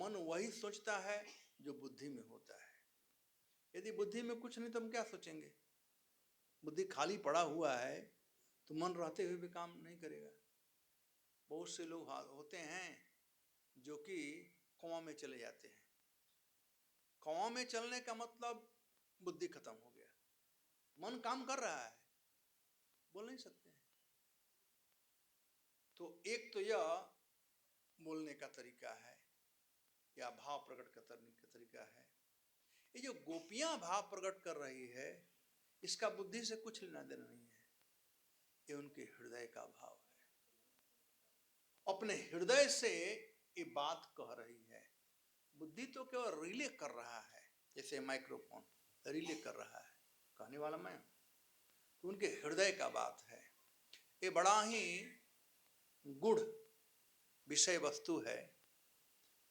मन वही सोचता है जो बुद्धि में होता है। यदि बुद्धि में कुछ नहीं तो हम क्या सोचेंगे? बुद्धि खाली पड़ा हुआ है तो मन रहते हुए भी काम नहीं करेगा। बहुत से लोग होते हैं जो कि कुआं में चले जाते हैं। कुआं में चलने का मतलब बुद्धि खत्म हो गया, मन काम कर रहा है, बोल नहीं सकते हैं। तो एक तो यह बोलने का तरीका है या भाव प्रकट करने का तरीका है। ये जो गोपियां भाव प्रकट कर रही है, इसका बुद्धि से कुछ लेना देना नहीं है, ये उनके हृदय का भाव है। अपने हृदय से ये बात कह रही है। बुद्धि तो केवल रिले कर रहा है, जैसे माइक्रोफोन रिले कर रहा है, कहने वाला मैं। तो उनके हृदय का बात है। ये बड़ा ही गूढ़ विषय वस्तु है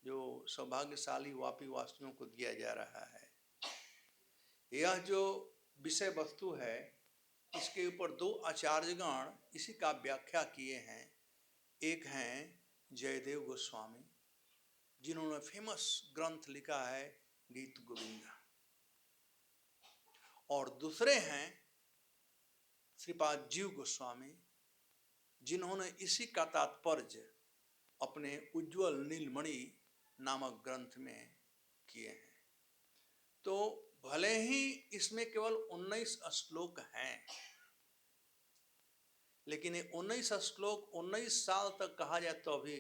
जो सौभाग्यशाली वापी वासियों को दिया जा रहा है। यह जो विषय वस्तु है, इसके ऊपर दो आचार्यगण इसी का व्याख्या किए हैं। एक हैं जयदेव गोस्वामी, जिन्होंने फेमस ग्रंथ लिखा है गीत गोविंदा, और दूसरे हैं श्रीपाद जीव गोस्वामी, जिन्होंने इसी का तात्पर्य अपने उज्ज्वल नीलमणि नामक ग्रंथ में किए हैं। तो भले ही इसमें केवल 19 श्लोक हैं, लेकिन ये 19 श्लोक 19 साल तक कहा जाए तो अभी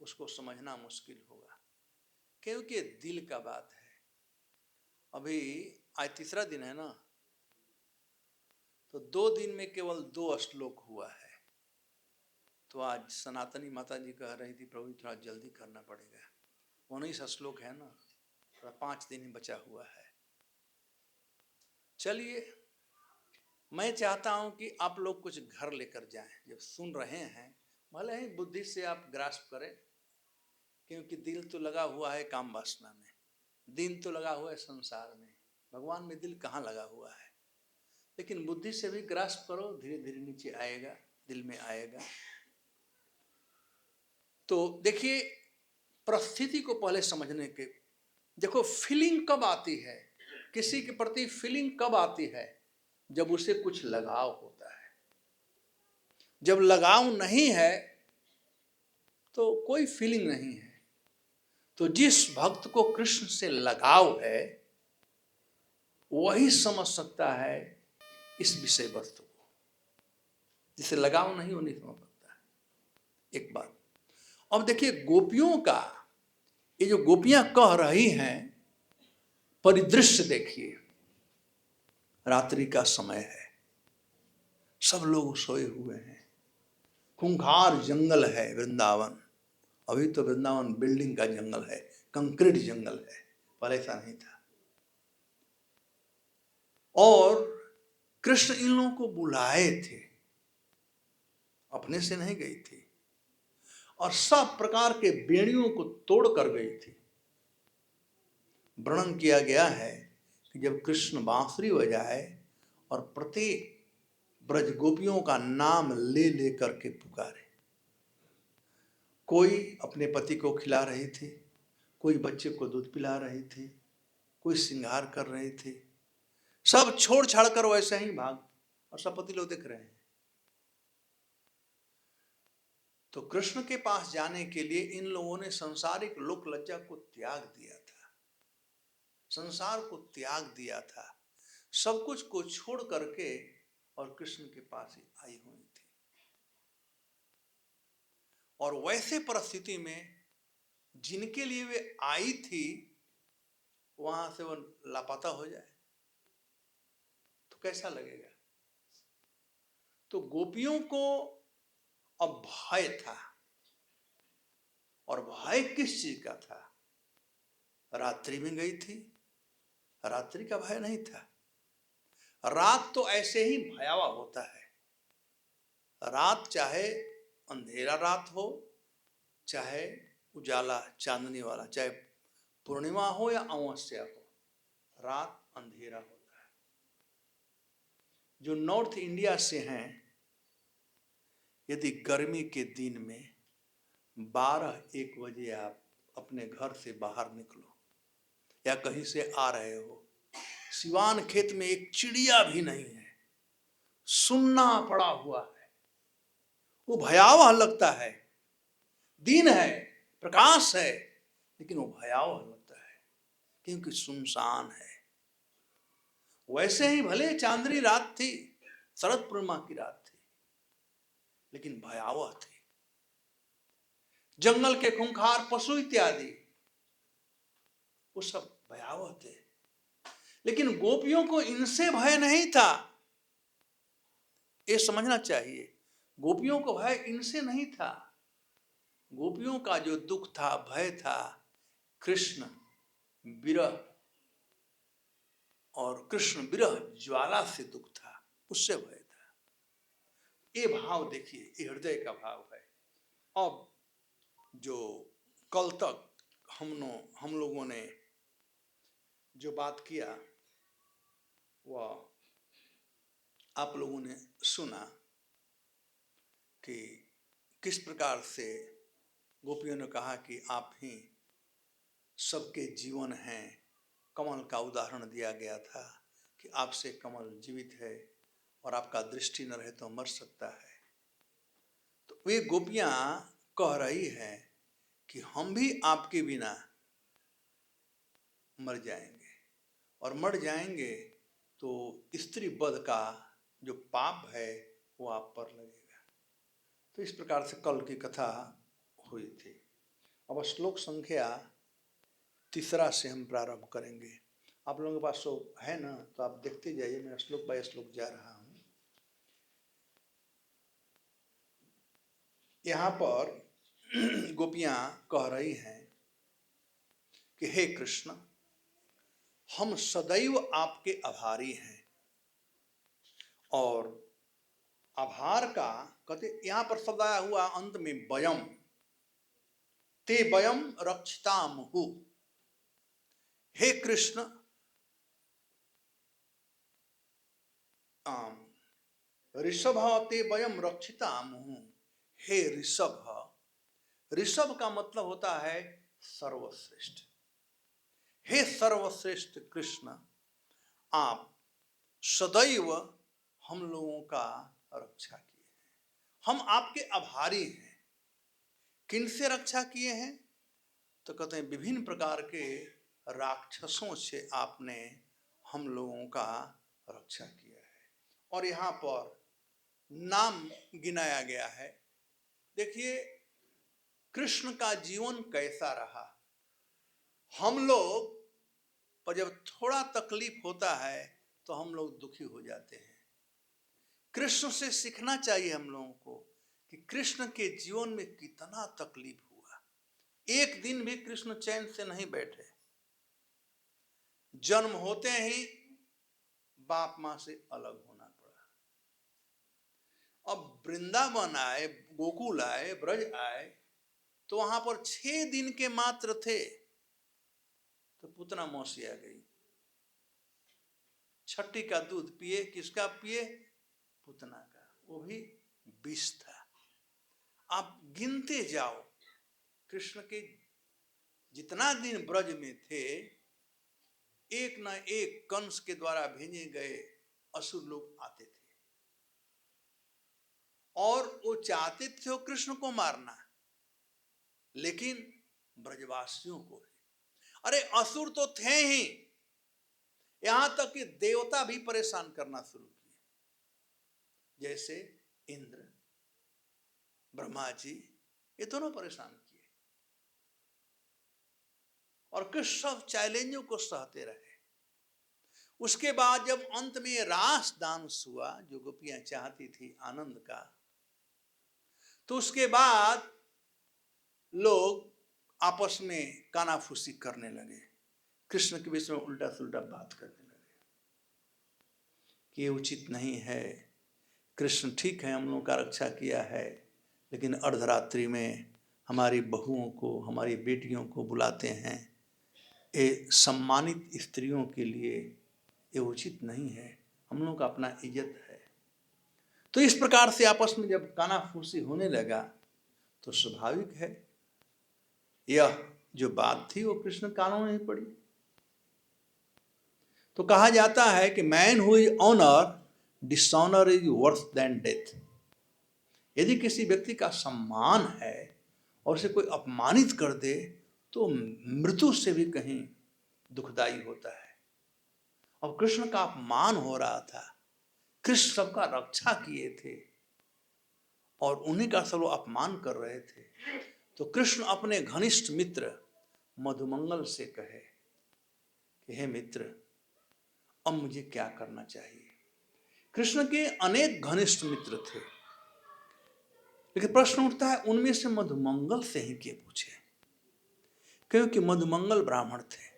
उसको समझना मुश्किल होगा, क्योंकि दिल का बात है। अभी आज तीसरा दिन है ना, तो 2 दिन में केवल 2 श्लोक हुआ है। तो आज सनातनी माता जी कह रही थी प्रभु थोड़ा जल्दी करना पड़ेगा, 19 श्लोक है ना, थोड़ा 5 दिन ही बचा हुआ है। चलिए, मैं चाहता हूं कि आप लोग कुछ घर लेकर जाएं। जब सुन रहे हैं, भले ही बुद्धि से आप ग्रास्प करें, क्योंकि दिल तो लगा हुआ है काम वासना में, दिल तो लगा हुआ है संसार में, भगवान में दिल कहाँ लगा हुआ है। लेकिन बुद्धि से भी ग्रास्प करो, धीरे धीरे नीचे आएगा, दिल में आएगा। तो देखिए, परिस्थिति को पहले समझने के, देखो फीलिंग कब आती है, किसी के प्रति फीलिंग कब आती है? जब उसे कुछ लगाव होता है। जब लगाव नहीं है तो कोई फीलिंग नहीं है। तो जिस भक्त को कृष्ण से लगाव है वही समझ सकता है इस विषय वस्तु को, जिसे लगाव नहीं वो नहीं समझ सकता है। एक बात। अब देखिए गोपियों का, ये जो गोपियां कह रही हैं, परिदृश्य देखिए। रात्रि का समय है, सब लोग सोए हुए हैं, खूंखार जंगल है वृंदावन। अभी तो वृंदावन बिल्डिंग का जंगल है, कंक्रीट जंगल है, पहले ऐसा नहीं था। और कृष्ण इन लोगों को बुलाए थे, अपने से नहीं गई थी, और सब प्रकार के बेड़ियों को तोड़ कर गई थी। वर्णन किया गया है कि जब कृष्ण बांसुरी बजाए और प्रत्येक ब्रज गोपियों का नाम ले ले करके पुकारे, कोई अपने पति को खिला रही थी, कोई बच्चे को दूध पिला रही थी, कोई श्रृंगार कर रही थी, सब छोड़ छाड़ कर वैसे ही भाग, और सब पति लोग देख रहे हैं। तो कृष्ण के पास जाने के लिए इन लोगों ने संसारिक लोक लज्जा को त्याग दिया था, संसार को त्याग दिया था, सब कुछ को छोड़ करके, और कृष्ण के पास ही आई हुई थी। और वैसे परिस्थिति में जिनके लिए वे आई थी, वहां से वो लापता हो जाए तो कैसा लगेगा? तो गोपियों को अब भय था, और भय किस चीज का था? रात्रि में गई थी, रात्रि का भय नहीं था। रात तो ऐसे ही भयावह होता है। रात चाहे अंधेरा रात हो, चाहे उजाला चांदनी वाला, चाहे पूर्णिमा हो या अमावस्या हो, रात अंधेरा होता है। जो नॉर्थ इंडिया से हैं, यदि गर्मी के दिन में 12-1 बजे आप अपने घर से बाहर निकलो या कहीं से आ रहे हो, सिवान खेत में एक चिड़िया भी नहीं है, सुन्ना पड़ा हुआ है। वो भयावह लगता है, दिन है, प्रकाश है, लेकिन वो भयावह लगता है क्योंकि सुनसान है। वैसे ही भले चांदनी रात थी, शरद पूर्णिमा की रात थी, लेकिन भयावह थी। जंगल के खूंखार पशु इत्यादि वो सब भयावह थे, लेकिन गोपियों को इनसे भय नहीं था। ये समझना चाहिए, गोपियों को भय इनसे नहीं था। गोपियों का जो दुख था, भय था, कृष्ण विरह और कृष्ण विरह ज्वाला से दुख था, उससे भय था। ये भाव देखिए, ये हृदय का भाव है। अब जो कल तक हम लोगों ने जो बात किया वह आप लोगों ने सुना कि किस प्रकार से गोपियों ने कहा कि आप ही सबके जीवन हैं। कमल का उदाहरण दिया गया था कि आपसे कमल जीवित है और आपका दृष्टि न रहे तो मर सकता है। तो वे गोपियां कह रही हैं कि हम भी आपके बिना मर जाएंगे, और मर जाएंगे तो स्त्री वध का जो पाप है वो आप पर लगेगा। तो इस प्रकार से कल की कथा हुई थी। अब श्लोक संख्या 3 से हम प्रारंभ करेंगे। आप लोगों के पास तो है ना, तो आप देखते जाइए, मैं श्लोक बाय श्लोक जा रहा हूं। यहाँ पर गोपियां कह रही हैं कि हे कृष्ण, हम सदैव आपके आभारी हैं। और आभार का कहते, यहां पर शब्द आया हुआ अंत में वयम, ते वयम रक्षितामहु। हे कृष्ण, ऋषभ ते वयम रक्षितामहु। हे ऋषभ, ऋषभ का मतलब होता है सर्वश्रेष्ठ। हे सर्वश्रेष्ठ कृष्ण, आप सदैव हम लोगों का रक्षा किए हैं। हम आपके आभारी हैं। किन से रक्षा किए हैं? तो कहते हैं विभिन्न प्रकार के राक्षसों से आपने हम लोगों का रक्षा किया है। और यहाँ पर नाम गिनाया गया है। देखिए कृष्ण का जीवन कैसा रहा। हम लोग पर जब थोड़ा तकलीफ होता है तो हम लोग दुखी हो जाते हैं। कृष्ण से सीखना चाहिए हम लोगों को कि कृष्ण के जीवन में कितना तकलीफ हुआ। एक दिन भी कृष्ण चैन से नहीं बैठे। जन्म होते ही बाप मां से अलग होना पड़ा। अब वृंदावन आए, गोकुल आए, ब्रज आए, तो वहां पर 6 दिन के मात्र थे तो पुतना मौसी आ गई। छठी का दूध पिए, किसका पिए? पुतना का, वो भी विष था। आप गिनते जाओ, कृष्ण के जितना दिन ब्रज में थे, एक न एक कंस के द्वारा भेजे गए असुर लोग आते थे और वो चाहते थे कृष्ण को मारना, लेकिन ब्रजवासियों को भी। अरे असुर तो थे ही, यहां तक कि देवता भी परेशान करना शुरू किए, जैसे इंद्र, ब्रह्मा जी, ये दोनों परेशान किए। और कृष्ण सब चैलेंजों को सहते रहे। उसके बाद जब अंत में रास डांस हुआ, जो गोपियां चाहती थी आनंद का, तो उसके बाद लोग आपस में कानाफूसी करने लगे, कृष्ण के विषय में उल्टा सुल्टा बात करने लगे कि ये उचित नहीं है। कृष्ण ठीक है, हम लोगों का रक्षा किया है, लेकिन अर्धरात्रि में हमारी बहुओं को, हमारी बेटियों को बुलाते हैं, ये सम्मानित स्त्रियों के लिए ये उचित नहीं है। हम लोगों का अपना इज्जत है। तो इस प्रकार से आपस में जब कानाफूसी होने लगा तो स्वाभाविक है, यह जो बात थी वो कृष्ण कानों में ही पड़ी। तो कहा जाता है कि man who is honour dishonour is worse than death. यदि किसी व्यक्ति का सम्मान है और उसे कोई अपमानित कर दे तो मृत्यु से भी कहीं दुखदाई होता है। और कृष्ण का अपमान हो रहा था, कृष्ण सबका रक्षा किए थे और उन्हीं का सब लोग अपमान कर रहे थे। तो कृष्ण अपने घनिष्ठ मित्र मधुमंगल से कहे कि हे मित्र, अब मुझे क्या करना चाहिए। कृष्ण के अनेक घनिष्ठ मित्र थे, लेकिन प्रश्न उठता है उनमें से मधुमंगल से ही क्यों पूछे, क्योंकि मधुमंगल ब्राह्मण थे।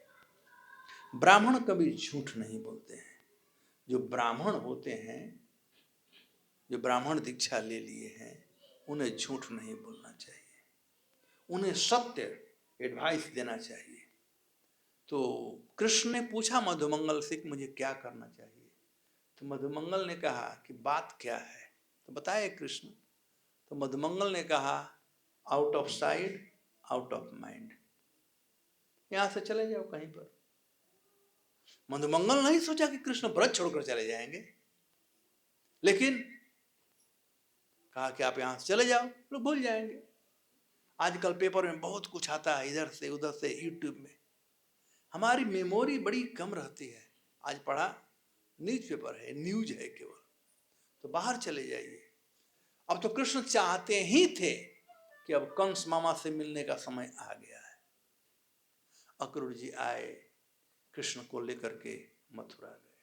ब्राह्मण कभी झूठ नहीं बोलते हैं। जो ब्राह्मण होते हैं, जो ब्राह्मण दीक्षा ले लिए हैं, उन्हें झूठ नहीं बोलना चाहिए, उन्हें सत्य एडवाइस देना चाहिए। तो कृष्ण ने पूछा मधुमंगल से कि मुझे क्या करना चाहिए। तो मधुमंगल ने कहा कि बात क्या है, तो बताए कृष्ण। तो मधुमंगल ने कहा out of sight out of mind, यहां से चले जाओ कहीं पर। मधुमंगल नहीं सोचा कि कृष्ण व्रत छोड़कर चले जाएंगे, लेकिन कहा कि आप यहां से चले जाओ, लोग भूल जाएंगे। आजकल पेपर में बहुत कुछ आता है, इधर से उधर से, यूट्यूब में। हमारी मेमोरी बड़ी कम रहती है। आज पढ़ा, न्यूज पेपर है, न्यूज है केवल, तो बाहर चले जाइए। अब तो कृष्ण चाहते ही थे कि अब कंस मामा से मिलने का समय आ गया है। अक्रूर जी आए, कृष्ण को लेकर के मथुरा गए।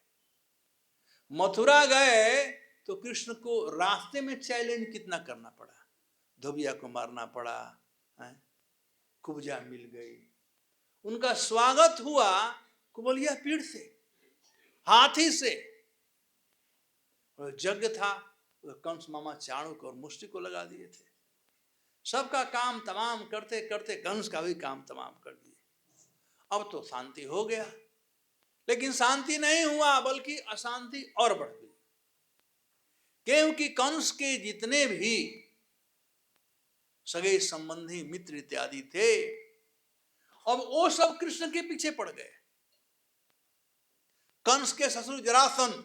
मथुरा गए तो कृष्ण को रास्ते में चैलेंज कितना करना पड़ा। धोबिया को मारना पड़ा, कुब्जा मिल गई, उनका स्वागत हुआ कुबलिया पीड़ से, हाथी से। और यज्ञ था, कंस मामा चाणूक और मुष्टि को लगा दिए थे। सबका काम तमाम करते करते कंस का भी काम तमाम कर दिए। अब तो शांति हो गया, लेकिन शांति नहीं हुआ बल्कि अशांति और बढ़ गई, क्योंकि कंस के जितने भी सगे संबंधी मित्र इत्यादि थे, अब वो सब कृष्ण के पीछे पड़ गए। कंस के ससुर जरासंध,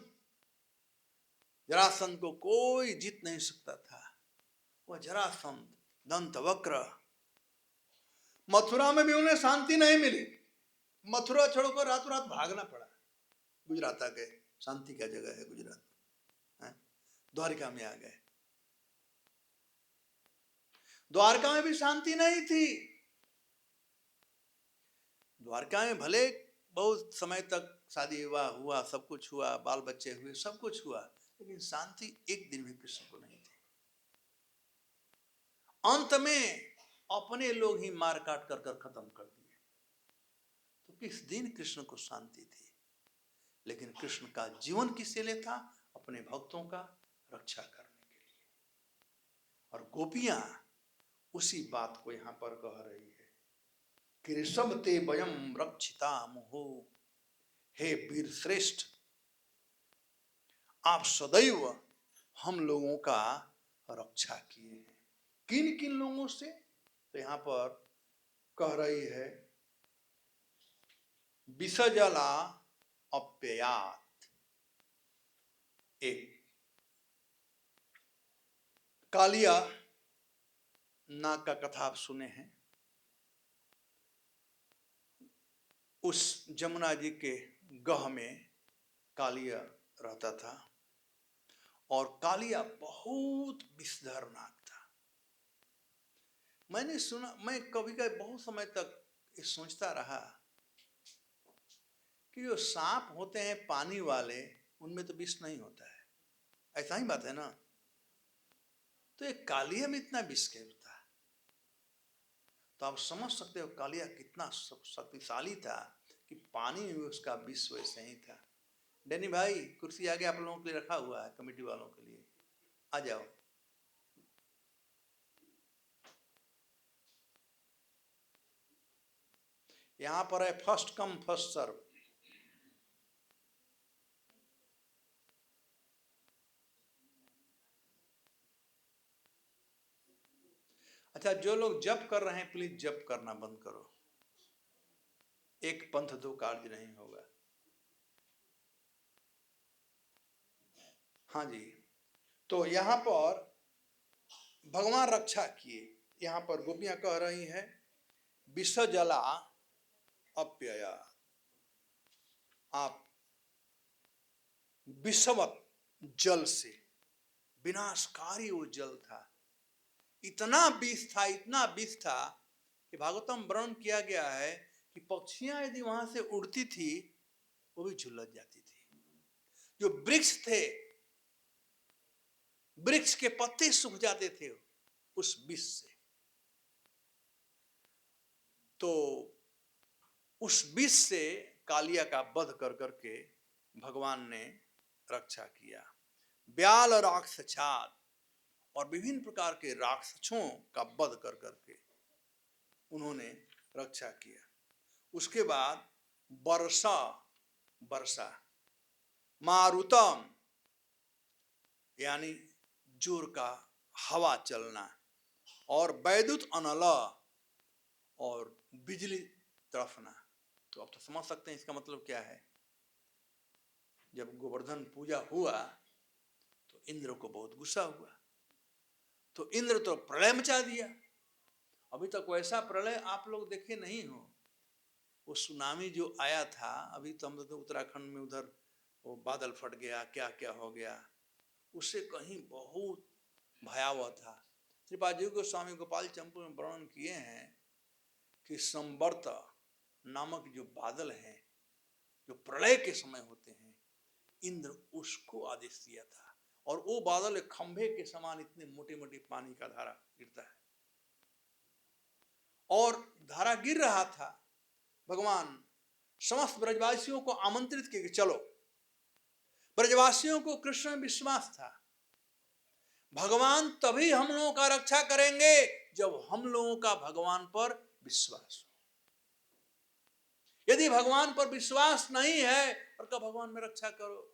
जरासंध को कोई जीत नहीं सकता था। वह जरासंध दंत वक्र, मथुरा में भी उन्हें शांति नहीं मिली। मथुरा छोड़कर रातों रात भागना पड़ा। गुजरात आ गए, शांति का जगह है गुजरात। द्वारिका में आ गए। द्वारका में भी शांति नहीं थी। द्वारका में भले बहुत समय तक शादी विवाह हुआ, सब कुछ हुआ, बाल बच्चे हुए, सब कुछ हुआ, लेकिन शांति एक दिन भी कृष्ण को नहीं थी। अंत में अपने लोग ही मार काट कर खत्म कर दिए। तो किस दिन कृष्ण को शांति थी। लेकिन कृष्ण का जीवन किसके लिए था? अपने भक्तों का रक्षा करने के लिए। और गोपियां उसी बात को यहां पर कह रही है कि ऋषभ ते वयम रक्षिता मुहो, हे वीर श्रेष्ठ, आप सदैव हम लोगों का रक्षा किए हैं। किन किन लोगों से? तो यहां पर कह रही है विसजला अप्ययात, एक कालिया नाग का कथा आप सुने हैं। उस जमुना जी के गह में कालिया रहता था और कालिया बहुत विषधर नाग था। मैंने सुना, मैं कभी कभी बहुत समय तक ये सोचता रहा कि जो सांप होते हैं पानी वाले, उनमें तो विष नहीं होता है, ऐसा ही बात है ना। तो ये कालिया में इतना विष क्यों था? तो आप समझ सकते हो कालिया कितना शक्तिशाली था कि पानी में भी उसका विष वैसे ही था। डैनी भाई, कुर्सी आगे आप लोगों के लिए रखा हुआ है, कमेटी वालों के लिए, आ जाओ। यहां पर है फर्स्ट कम फर्स्ट सर्व। अच्छा, जो लोग जप कर रहे हैं प्लीज जप करना बंद करो। एक पंथ दो कार्य नहीं होगा। हाँ जी, तो यहाँ पर भगवान रक्षा किए। यहाँ पर गोपियां कह रही हैं विष जला अप्यया, आप विषवत जल से, विनाशकारी वो जल था, इतना विष था, इतना विष था कि भागवतम वर्णन किया गया है कि पक्षियां यदि वहां से उड़ती थी वो भी झुलस जाती थी। जो वृक्ष थे, वृक्ष के पत्ते सूख जाते थे उस विष से। तो उस विष से कालिया का वध कर करके भगवान ने रक्षा किया। ब्याल और राक्षसाद और विभिन्न प्रकार के राक्षसों का वध कर करके उन्होंने रक्षा किया। उसके बाद वर्षा, वर्षा, मारुतम यानी जोर का हवा चलना, और वैद्युत अनल और बिजली तड़फना। तो आप तो समझ सकते हैं इसका मतलब क्या है। जब गोवर्धन पूजा हुआ तो इंद्र को बहुत गुस्सा हुआ, तो इंद्र तो प्रलय मचा दिया। अभी तक वैसा प्रलय आप लोग देखे नहीं हो। वो सुनामी जो आया था, अभी तो हम तो उत्तराखंड में उधर वो बादल फट गया, क्या क्या हो गया, उससे कहीं बहुत भयावह था। श्रीपाद गोस्वामी गोपाल चंपू में वर्णन किए हैं कि संवर्त नामक जो बादल हैं, जो प्रलय के समय होते हैं, इंद्र उसको आदेश दिया था, और वो बादल एक खंभे के समान इतने मोटे मोटे पानी का धारा गिरता है, और धारा गिर रहा था। भगवान समस्त ब्रजवासियों को आमंत्रित किए कि चलो। ब्रजवासियों को कृष्ण में विश्वास था, भगवान तभी हम लोगों का रक्षा करेंगे जब हम लोगों का भगवान पर विश्वास हो। यदि भगवान पर विश्वास नहीं है और कब भगवान में रक्षा करो।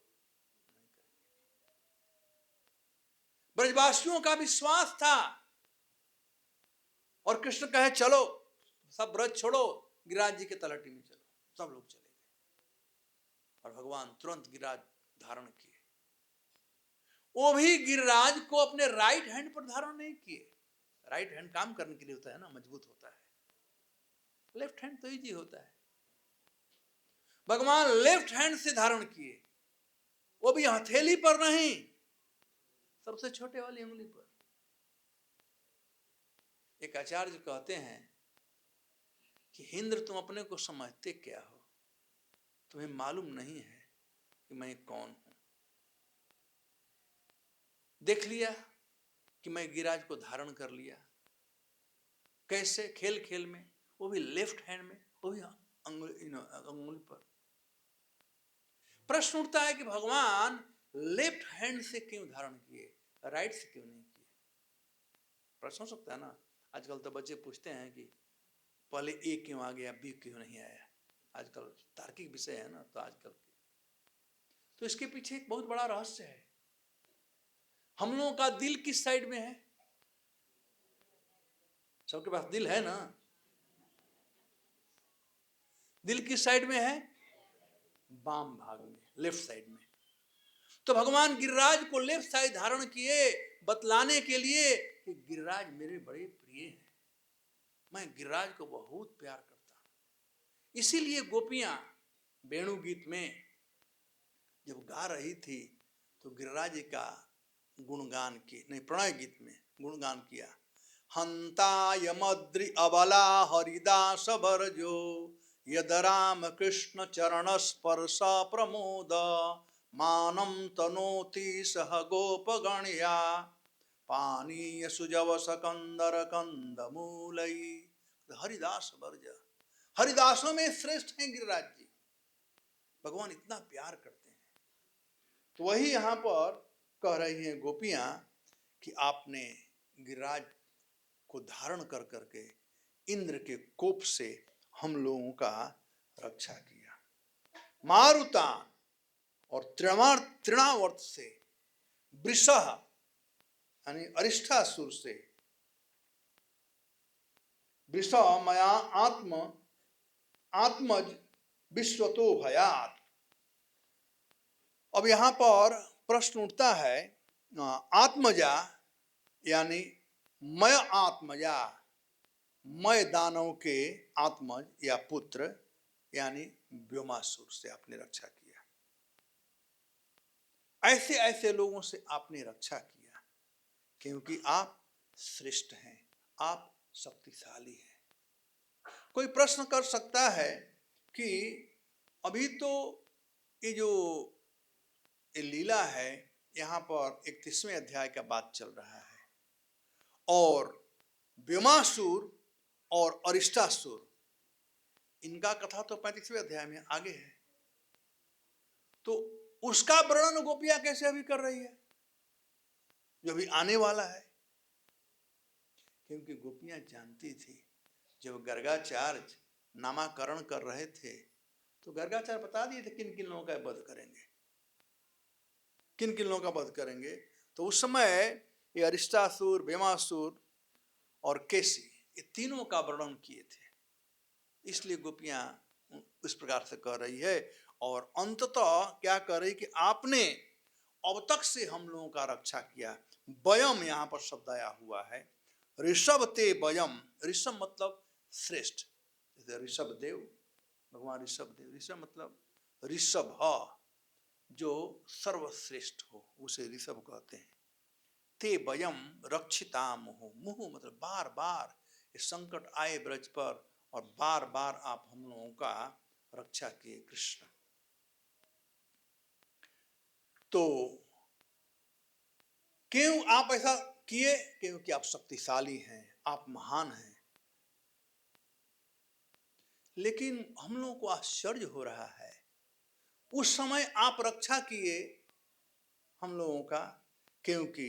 ब्रजवासियों का विश्वास था, और कृष्ण कहे चलो, सब ब्रज छोड़ो, गिरिराज जी के तलहटी में चलो। सब लोग चले गए, और भगवान तुरंत गिरिराज धारण किए। वो भी गिरिराज को अपने राइट हैंड पर धारण नहीं किए। राइट हैंड काम करने के लिए होता है ना, मजबूत होता है। लेफ्ट हैंड तो इजी होता है। भगवान लेफ्ट हैंड से धारण किए, वो भी हथेली पर नहीं, सबसे छोटे वाली उंगली पर। एक आचार्य कहते हैं कि इंद्र तुम अपने को समझते क्या हो, तुम्हें मालूम नहीं है कि मैं कौन हूं। देख लिया कि मैं गिरिराज को धारण कर लिया, कैसे, खेल खेल में, वो भी लेफ्ट हैंड में, वो भी अंगुली पर। प्रश्न उठता है कि भगवान लेफ्ट हैंड से क्यों धारण किए, राइट से क्यों नहीं किए। प्रश्न हो सकता है ना। आजकल तो बच्चे पूछते हैं कि पहले ए क्यों आ गया, बी क्यों नहीं आया। आजकल तार्किक विषय है ना, तो आजकल तो इसके पीछे एक बहुत बड़ा रहस्य है। हम लोगों का दिल किस साइड में है? सबके पास दिल है ना। दिल किस साइड में है? वाम भाग में, लेफ्ट साइड में। तो भगवान गिरिराज को लेफ्ट साइड धारण किए, बतलाने के लिए कि गिरिराज मेरे बड़े प्रिय हैं, मैं गिरिराज को बहुत प्यार करता हूं। इसीलिए गोपियां वेणु गीत में जब गा रही थी तो गिरिराज जी का गुणगान किए, नहीं, प्रणय गीत में गुणगान किया। हंताय मद्रि अबला हरिदास भरजो, यद राम कृष्ण चरण स्पर्श प्रमोद, मानम तनोति सह गोप गणया, पानीय सुजव सकंदर कंद मूलई। हरिदास भरज, हरिदासों में श्रेष्ठ हैं गिरिराज जी। भगवान इतना प्यार करते हैं। तो वही यहां पर कह रही हैं गोपियां कि आपने गिरिराज को धारण कर करके इंद्र के कोप से हम लोगों का रक्षा किया। मारुतान और तृणावर्त से, वृषह यानी अरिष्ठासुर से, वृषह मया आत्म आत्मज विश्वतो भयात। अब यहां पर प्रश्न उठता है, आत्मजा यानी मैं आत्मजा, मैं दानव के आत्मज या पुत्र यानी व्योमासुर से आपने रक्षा किया। ऐसे ऐसे लोगों से आपने रक्षा किया क्योंकि आप श्रेष्ठ हैं, आप शक्तिशाली हैं। कोई प्रश्न कर सकता है कि अभी तो ये जो ये लीला है, यहाँ पर 31वें अध्याय का बात चल रहा है और व्योमासुर और अरिष्टासुर, इनका कथा तो 35वें अध्याय में आगे है। तो उसका वर्णन गोपियां कैसे अभी कर रही है जो अभी आने वाला है? क्योंकि गोपियां जानती थी, जब गर्गाचार्य नामाकरण कर रहे थे तो गर्गाचार्य बता दिए थे किन किन लोगों का वध करेंगे, किन किन लोगों का वध करेंगे। तो उस समय ये अरिष्टासुर, व्योमासुर और केसी, ये तीनों का वर्णन किए थे। इसलिए गोपियां इस प्रकार से कह रही है और अंततः क्या कह रही कि आपने अब तक से हम लोगों का रक्षा किया। वयम यहाँ पर शब्द आया हुआ है, ऋषभ ते वयम। ऋषभ मतलब श्रेष्ठ, जैसे ऋषभ देव, भगवान ऋषभ देव, ऋषभ मतलब ऋषभ जो सर्वश्रेष्ठ हो, उसे ऋषभ कहते हैं। ते वयम रक्षिता मुहु, मुहु मतलब बार बार ये संकट आए ब्रज पर और बार बार आप हम लोगों का रक्षा किए कृष्ण। तो क्यों आप ऐसा किए? क्योंकि आप शक्तिशाली हैं, आप महान हैं। लेकिन हम लोगों को आश्चर्य हो रहा है, उस समय आप रक्षा किए हम लोगों का क्योंकि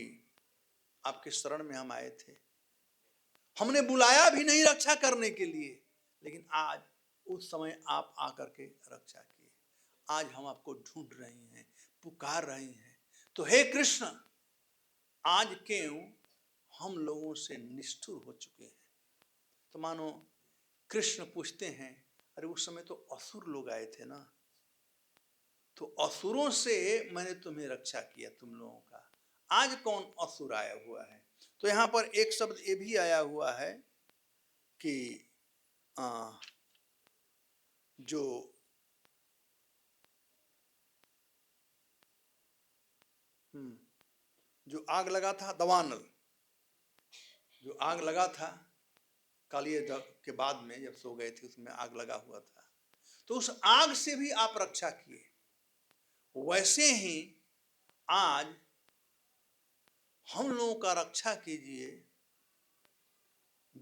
आपके शरण में हम आए थे, हमने बुलाया भी नहीं रक्षा करने के लिए, लेकिन आज उस समय आप आकर के रक्षा किए। आज हम आपको ढूंढ रहे हैं, पुकार रहे हैं, तो हे कृष्ण आज क्यों हम लोगों से निष्ठुर हो चुके हैं? तो मानो कृष्ण पूछते हैं, अरे उस समय तो असुर लोग आए थे ना, तो असुरों से मैंने तुम्हें रक्षा किया तुम लोगों का, आज कौन असुर आया हुआ है? तो यहाँ पर एक शब्द ये भी आया हुआ है कि जो आग लगा था, दवानल, जो आग लगा था कालिय के बाद में जब सो गए थे, उसमें आग लगा हुआ था, तो उस आग से भी आप रक्षा किए। वैसे ही आज हम लोगों का रक्षा कीजिए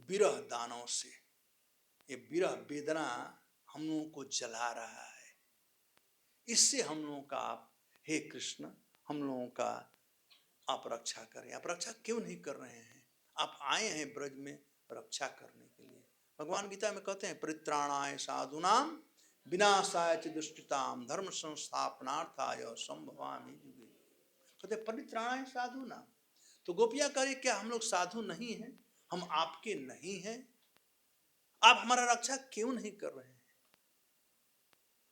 विरह दानों से। ये विरह वेदना हम लोगों को जला रहा है, इससे हम लोगों का आप हे कृष्ण हम लोगों का आप रक्षा करें। आप रक्षा क्यों नहीं कर रहे हैं? आप आए हैं ब्रज में रक्षा करने के लिए। भगवान गीता में कहते हैं परित्राणाय साधूनाम विनाशाय च दुष्कृताम धर्म संस्थापनार्थाय संभवामि युगे। कहते परित्राणाय साधूनाम। तो गोपियां कह रही क्या हम लोग साधु नहीं हैं? हम आपके नहीं हैं? आप हमारा रक्षा क्यों नहीं कर रहे हैं?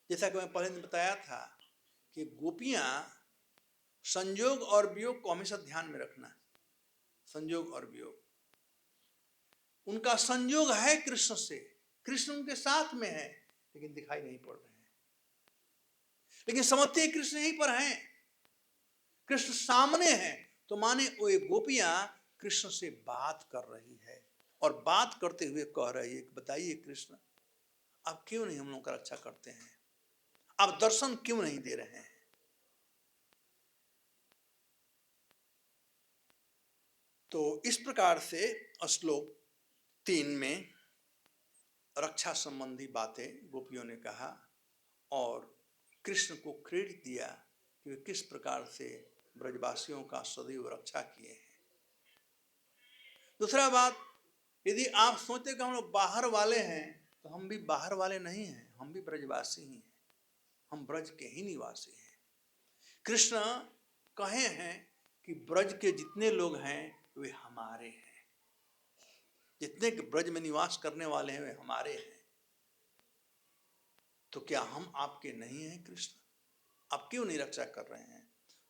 जैसा कि मैं पहले बताया था कि गोपियां संयोग और वियोग को हमेशा ध्यान में रखना। संयोग और वियोग, उनका संयोग है कृष्ण से, कृष्ण उनके साथ में है लेकिन दिखाई नहीं पड़ रहे हैं, लेकिन समझते कृष्ण यहीं पर हैं, कृष्ण सामने हैं। तो माने वो एक गोपियां कृष्ण से बात कर रही है और बात करते हुए कह रही है बताइए कृष्ण आप क्यों नहीं हम लोगों का रक्षा करते हैं? आप दर्शन क्यों नहीं दे रहे हैं? तो इस प्रकार से श्लोक 3 में रक्षा संबंधी बातें गोपियों ने कहा और कृष्ण को क्रेडिट दिया कि वे किस प्रकार से ब्रजवासियों का सदैव रक्षा किए हैं। दूसरा बात, यदि आप सोचते कि हम लोग बाहर वाले हैं तो हम भी बाहर वाले नहीं हैं, हम भी ब्रजवासी ही हैं, हम ब्रज के ही निवासी हैं। कृष्ण कहे हैं कि ब्रज के जितने लोग हैं वे हमारे हैं, जितने ब्रज में निवास करने वाले हैं वे हमारे हैं। तो क्या हम आपके नहीं हैं कृष्ण? आप क्यों नहीं रक्षा कर रहे हैं?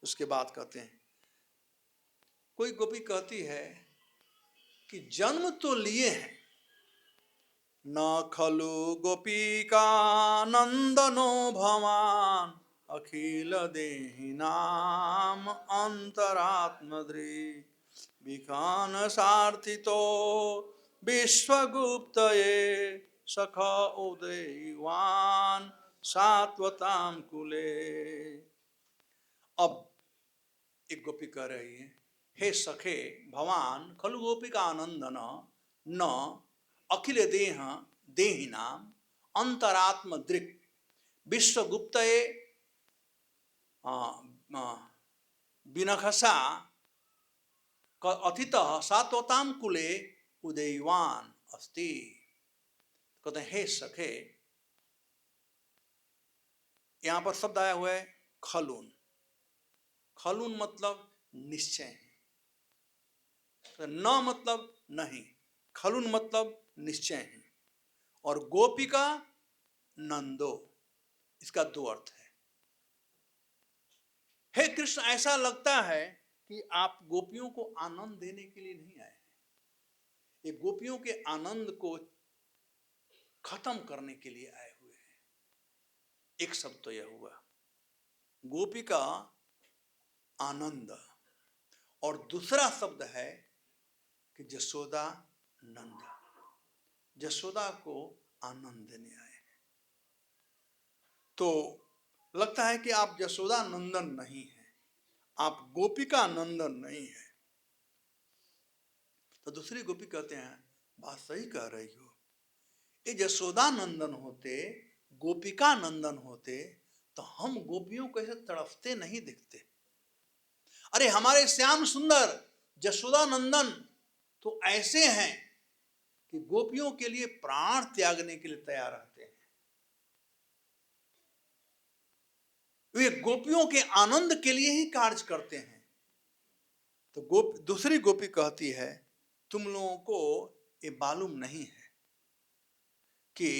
उसके बाद कहते हैं, कोई गोपी कहती है कि जन्म तो लिए हैं, न खलु गोपिका नंदनो भवान अखिल देहि नाम अंतरात्मदृक् विखान सार्थितो विश्वगुप्तये सख उदयवान सात्वताम कुले। अब एक गोपी कह रही है, हे सखे भवान खलु गोपिका आनंदन न अखिल देह देहि नाम अंतरात्म दृक् विश्वगुप्तये विनखसा अथितः सात्वताम कुले उदयवान अस्ति। कहते हैं, हे सखे, यहां पर शब्द आया हुआ है खलून। खलून मतलब निश्चय है, न मतलब नहीं, खलून मतलब निश्चय है। और गोपिका नंदो, इसका दो अर्थ है। हे कृष्ण, ऐसा लगता है कि आप गोपियों को आनंद देने के लिए नहीं आए हैं, ये गोपियों के आनंद को खत्म करने के लिए आए हुए हैं। एक शब्द तो यह हुआ गोपिका आनंद, और दूसरा शब्द है कि जसोदा नंद, जसोदा को आनंद देने आए हैं। तो लगता है कि आप जसोदा नंदन नहीं हैं, आप गोपिका नंदन नहीं है। तो दूसरी गोपी कहते हैं, बात सही कह रही हो, ये जसोदा नंदन होते, गोपिका नंदन होते तो हम गोपियों को ऐसे तड़पते नहीं दिखते। अरे हमारे श्याम सुंदर जसोदा नंदन तो ऐसे हैं कि गोपियों के लिए प्राण त्यागने के लिए तैयार रहते हैं। वे गोपियों के आनंद के लिए ही कार्य करते हैं। तो दूसरी गोपी कहती है, तुम लोगों को ये मालूम नहीं है कि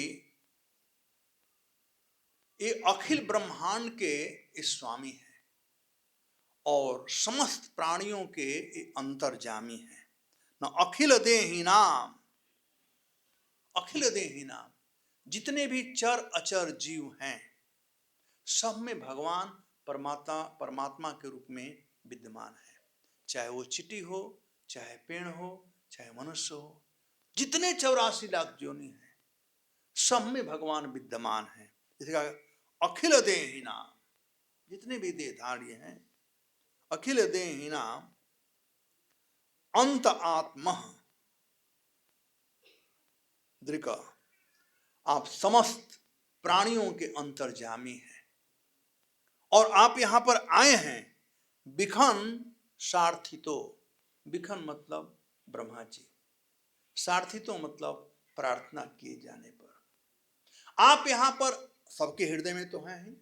ये अखिल ब्रह्मांड के स्वामी हैं और समस्त प्राणियों के अंतर्जामी हैं। न अखिल देहि नाम, अखिल देहि नाम, जितने भी चर अचर जीव हैं सब में भगवान परमात्मा के रूप में विद्यमान है। चाहे वो चींटी हो, चाहे पेड़ हो, चाहे मनुष्य हो, जितने 84 लाख योनि हैं सब में भगवान विद्यमान है। इसका अखिल देहि नाम, जितने भी देहधारी हैं, अखिल देहि नाम अंत आत्मा दृक, आप समस्त प्राणियों के अंतर्जामी हैं। और आप यहां पर आए हैं विखन सार्थितो, विखन मतलब ब्रह्मा जी, सार्थितो मतलब प्रार्थना किए जाने पर। आप यहां पर सबके हृदय में तो हैं,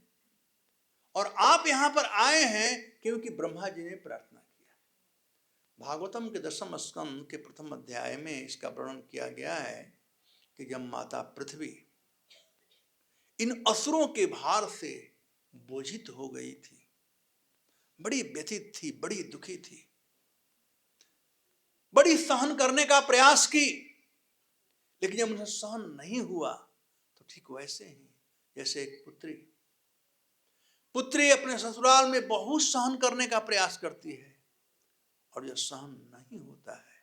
और आप यहां पर आए हैं क्योंकि ब्रह्मा जी ने प्रार्थना किया। भागवतम के 10वें स्कंद के प्रथम अध्याय में इसका वर्णन किया गया है कि जब माता पृथ्वी इन असुरों के भार से बोझित हो गई थी, बड़ी व्यथित थी, बड़ी दुखी थी, बड़ी सहन करने का प्रयास की, लेकिन जब उन्हें सहन नहीं हुआ तो ठीक वैसे ही जैसे एक पुत्री अपने ससुराल में बहुत सहन करने का प्रयास करती है, और जब सहन नहीं होता है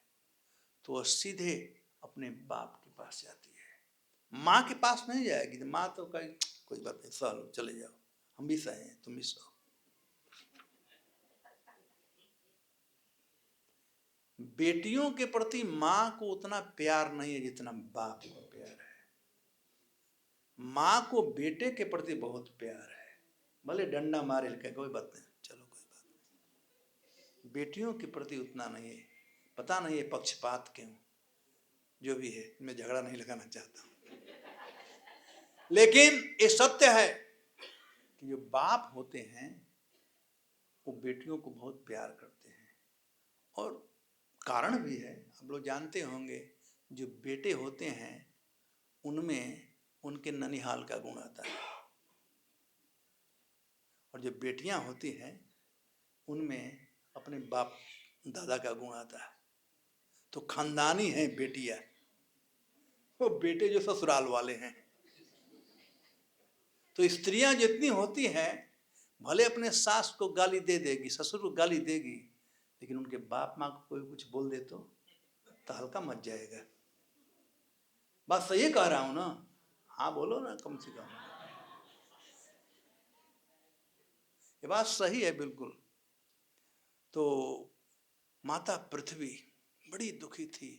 तो वह सीधे अपने बाप के पास जाती है। माँ के पास नहीं जाएगी, माँ तो कहे कोई बात नहीं, सह लो, चले जाओ, हम भी सहे हैं, तुम भी सहो। बेटियों के प्रति माँ को उतना प्यार नहीं है जितना बाप को प्यार है। माँ को बेटे के प्रति बहुत प्यार है, भले डंडा मारे लेकिन कोई बात नहीं, चलो कोई बात नहीं। बेटियों के प्रति उतना नहीं है। पता नहीं है पक्षपात क्यों, जो भी है, मैं झगड़ा नहीं लगाना चाहता, लेकिन ये सत्य है कि जो बाप होते हैं वो बेटियों को बहुत प्यार करते हैं। और कारण भी है, आप लोग जानते होंगे, जो बेटे होते हैं उनमें उनके ननिहाल का गुण आता है, और जो बेटियां होती हैं उनमें अपने बाप दादा का गुण आता है। तो खानदानी है बेटियां, वो बेटे जो ससुराल वाले हैं। तो स्त्रियां जितनी होती हैं, भले अपने सास को गाली दे देगी, ससुर को गाली देगी, लेकिन उनके बाप माँ को कोई कुछ बोल दे तो हल्का मच जाएगा। बात सही कह रहा हूं ना? हाँ बोलो ना, कम से कम ये बात सही है बिल्कुल। तो माता पृथ्वी बड़ी दुखी थी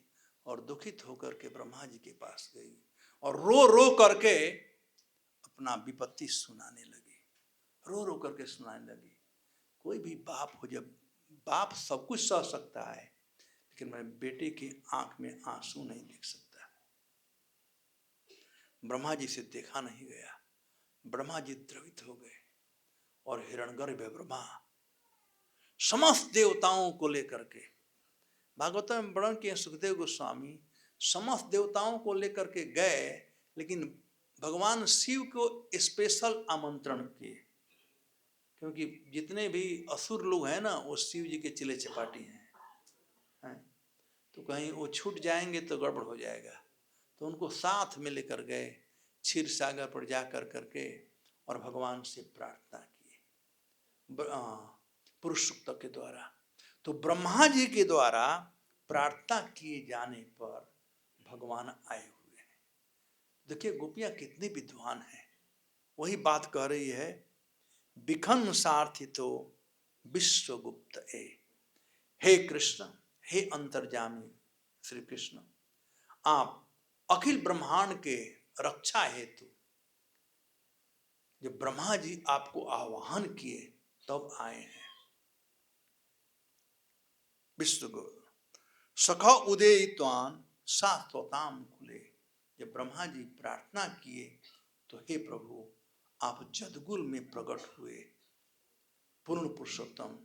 और दुखित होकर के ब्रह्मा जी के पास गई और रो रो करके अपना विपत्ति सुनाने लगी, रो रो करके सुनाने लगी। कोई भी बाप हो, जब बाप सब कुछ सह सकता है, लेकिन मैं बेटे की आंख में आंसू नहीं देख सकता। ब्रह्मा जी से देखा नहीं गया। ब्रह्मा जी द्रवित हो गए और हिरण्यगर्भ ब्रह्मा समस्त देवताओं को लेकर के, भागवतम में वर्णन किए सुखदेव गोस्वामी, समस्त देवताओं को लेकर के गए, लेकिन भगवान शिव को स्पेशल आमंत्रण किए, क्योंकि जितने भी असुर लोग हैं ना, वो शिव जी के चिले चपाटी हैं। तो कहीं वो छूट जाएंगे तो गड़बड़ हो जाएगा। तो उनको साथ में लेकर गए, क्षीर सागर पर जा कर करके और भगवान से प्रार्थना की पुरुष सूक्त के द्वारा। तो ब्रह्मा जी के द्वारा प्रार्थना किए जाने पर भगवान आए हुए हैं। देखिए गोपियां कितनी विद्वान हैं। वही बात कह रही है, विखन सार्थितो विश्वगुप्त ए, हे कृष्ण, हे अंतर्जामी श्री कृष्ण, आप अखिल ब्रह्मांड के रक्षा हेतु जब ब्रह्मा जी आपको आह्वान किए तब आए हैं। विश्वगुरु सखा उदय त्वान शाश्वताम कुले, जब ब्रह्मा जी प्रार्थना किए तो हे प्रभु आप जदगुल में प्रकट हुए पूर्ण पुरुषोत्तम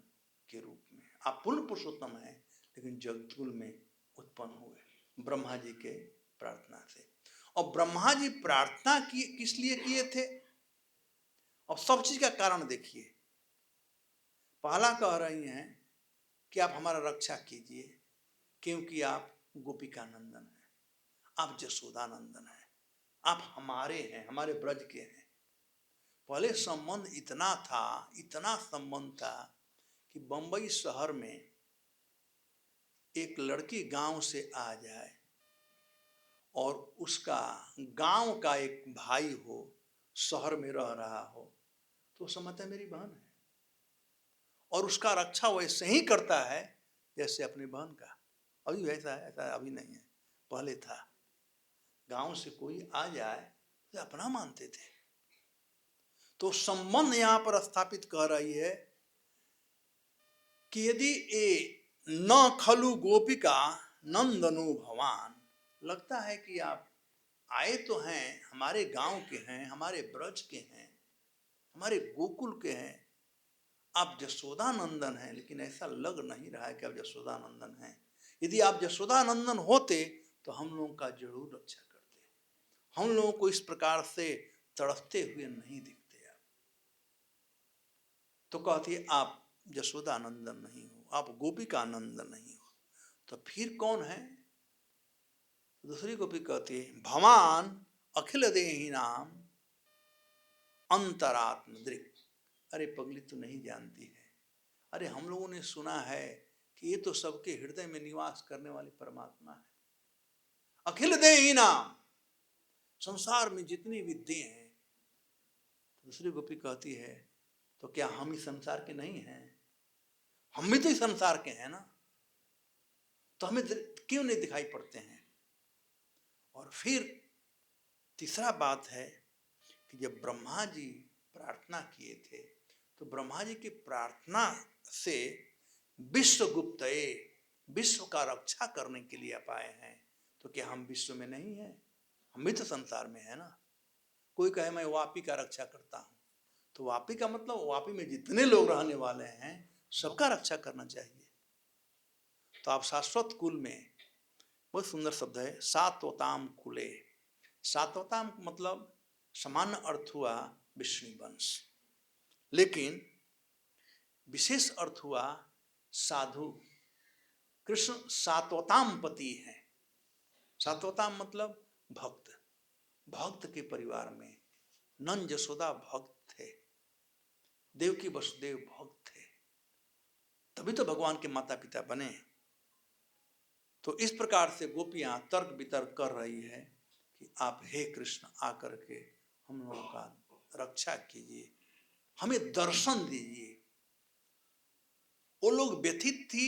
के रूप में। आप पूर्ण पुरुषोत्तम हैं, लेकिन जदगुल में उत्पन्न हुए ब्रह्मा जी के प्रार्थना से। और ब्रह्मा जी प्रार्थना की किस लिए किए थे? और सब चीज का कारण देखिए। पहला कह रही हैं कि आप हमारा रक्षा कीजिए, क्योंकि आप गोपिका नंदन हैं, आप जसोदा नंदन हैं, आप हमारे हैं, हमारे ब्रज के हैं। पहले संबंध इतना था, इतना संबंध था कि बंबई शहर में एक लड़की गांव से आ जाए और उसका गांव का एक भाई हो, शहर में रह रहा हो, तो समझता है मेरी बहन है, और उसका रक्षा वैसे ही करता है जैसे अपनी बहन का। अभी वैसा है? ऐसा अभी नहीं है, पहले था। गांव से कोई आ जाए तो अपना मानते थे। तो संबंध यहां पर स्थापित कर रही है कि यदि ए न खलु गोपिका नंदनु भवान, लगता है कि आप आए तो हैं, हमारे गांव के हैं, हमारे ब्रज के हैं, हमारे गोकुल के हैं, आप जसोदा नंदन हैं, लेकिन ऐसा लग नहीं रहा है कि आप जसोदा नंदन हैं। यदि आप जसोदा नंदन होते तो हम लोगों का जरूर रक्षा करते, हम लोगों को इस प्रकार से तड़पते हुए नहीं दिखते आप। तो कहती है आप जसोदा नंदन नहीं हो, आप गोपिका नंदन नहीं हो, तो फिर कौन है? दूसरी गोपी कहती है भवान अखिल देहि नाम अंतरात्म दृक्। अरे पगली तू नहीं जानती है, अरे हम लोगों ने सुना है कि ये तो सबके हृदय में निवास करने वाले परमात्मा है। अखिल देहि नाम, संसार में जितनी भी देह हैं। दूसरी गोपी कहती है तो क्या हम इस संसार के नहीं हैं? हम भी तो इस संसार के हैं ना, तो हमें क्यों नहीं दिखाई पड़ते हैं? और फिर तीसरा बात है कि जब ब्रह्मा जी प्रार्थना किए थे तो ब्रह्मा जी की प्रार्थना से विश्वगुप्त, विश्व का रक्षा करने के लिए आप आए हैं। तो क्या हम विश्व में नहीं हैं? हम भी तो संसार में है ना। कोई कहे मैं वापी का रक्षा करता हूं, तो वापी का मतलब वापी में जितने लोग रहने वाले हैं सबका रक्षा करना चाहिए। तो आप शाश्वत कुल में, बहुत सुंदर शब्द है, सात्वताम कुले, सात्वताम मतलब सामान्य अर्थ हुआ विष्णु वंश, लेकिन विशेष अर्थ हुआ साधु। कृष्ण सात्वताम पति है। सात्वताम मतलब भक्त। भक्त के परिवार में नंद यशोदा भक्त थे, देवकी वसुदेव भक्त थे, तभी तो भगवान के माता पिता बने। तो इस प्रकार से गोपियां तर्क वितर्क कर रही है कि आप हे कृष्ण आकर के हम लोगों का रक्षा कीजिए, हमें दर्शन दीजिए। वो लोग व्यथित थी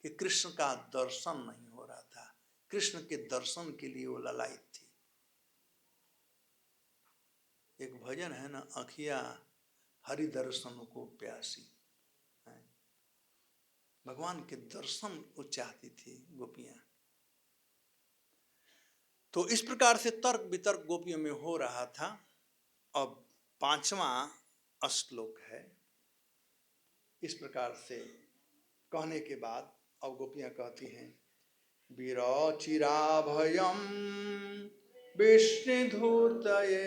कि कृष्ण का दर्शन नहीं हो रहा था। कृष्ण के दर्शन के लिए वो ललायित थी। एक भजन है ना, आँखियां हरि दर्शन को प्यासी। भगवान के दर्शन को चाहती थी गोपियां। तो इस प्रकार से तर्क वितर्क गोपियों में हो रहा था। अब 5वां श्लोक है। इस प्रकार से कहने के बाद अब गोपियां कहती हैं, विरचिराभयम विष्णुधूतये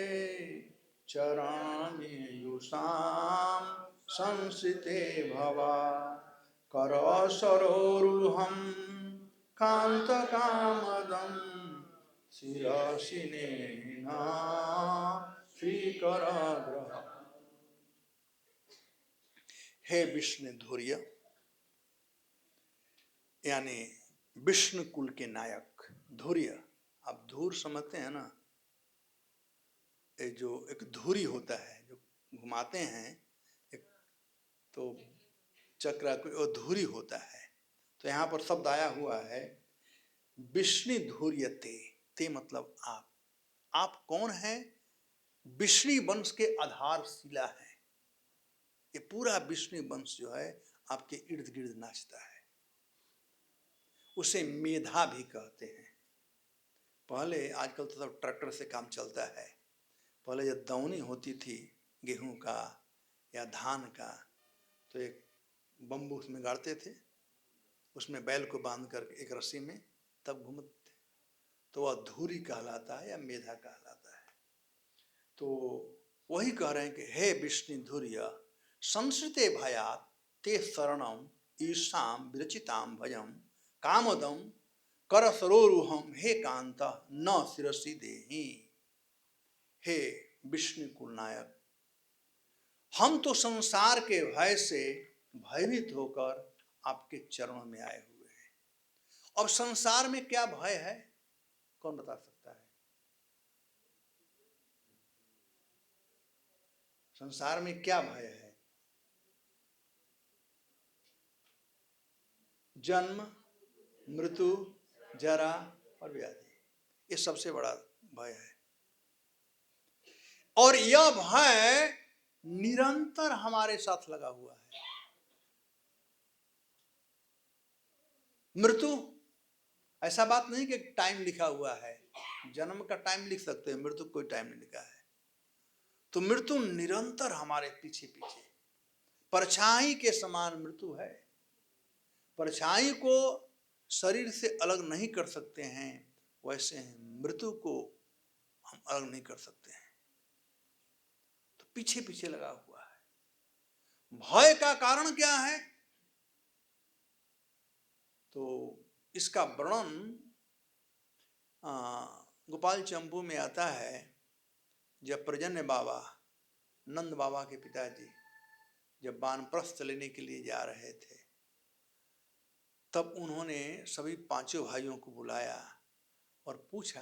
चरामि युषाम संसिते भवा करसरोरुहं कांतकामदं शिरसिनेना श्रीकरग्रह। हे विष्णु धुर्य, यानी विष्णु कुल के नायक धुर्य। आप धूर समझते हैं ना, ये जो एक धुरी होता है जो घुमाते हैं, एक तो चक्र को धुरी होता है। तो यहाँ पर शब्द आया हुआ है विष्णु धुर्यते। ते मतलब आप कौन हैं? विष्णु वंश के आधारशिला है। ये पूरा विष्णु वंश जो है आपके इर्द गिर्द नाचता है। उसे मेधा भी कहते हैं। पहले, आजकल तो सब ट्रैक्टर से काम चलता है। पहले जब दौनी होती थी गेहूं का या धान का, तो एक बम्बू उसमें गाड़ते थे, उसमें बैल को बांध कर एक रस्सी में तब घूमते थे। तो वह धुरी कहलाता है या मेधा कहलाता है। तो वही कह रहे हैं कि हे विष्णु धुर्य, संस्कृते भयात ते शरणम ईशाम विरचिताम भजम कामदम कर सरोरुहम हे कांत न शिरसी देहि। हे विष्णु कुल नायक, हम तो संसार के भय से भयभीत होकर आपके चरणों में आए हुए हैं। अब संसार में क्या भय है, कौन बता सकता है? संसार में क्या भय है? जन्म, मृत्यु, जरा और व्याधि, ये सबसे बड़ा भय है। और यह भय निरंतर हमारे साथ लगा हुआ है। मृत्यु, ऐसा बात नहीं कि टाइम लिखा हुआ है। जन्म का टाइम लिख सकते हैं, मृत्यु कोई टाइम नहीं लिखा है। तो मृत्यु निरंतर हमारे पीछे पीछे, परछाई के समान मृत्यु है। परछाई को शरीर से अलग नहीं कर सकते हैं, वैसे मृत्यु को हम अलग नहीं कर सकते हैं। तो पीछे पीछे लगा हुआ है। भय का कारण क्या है? तो इसका वर्णन गोपाल चंपू में आता है। जब प्रजन्य बाबा, नंद बाबा के पिताजी जब वानप्रस्थ लेने के लिए जा रहे थे, तब उन्होंने सभी 5 भाइयों को बुलाया और पूछा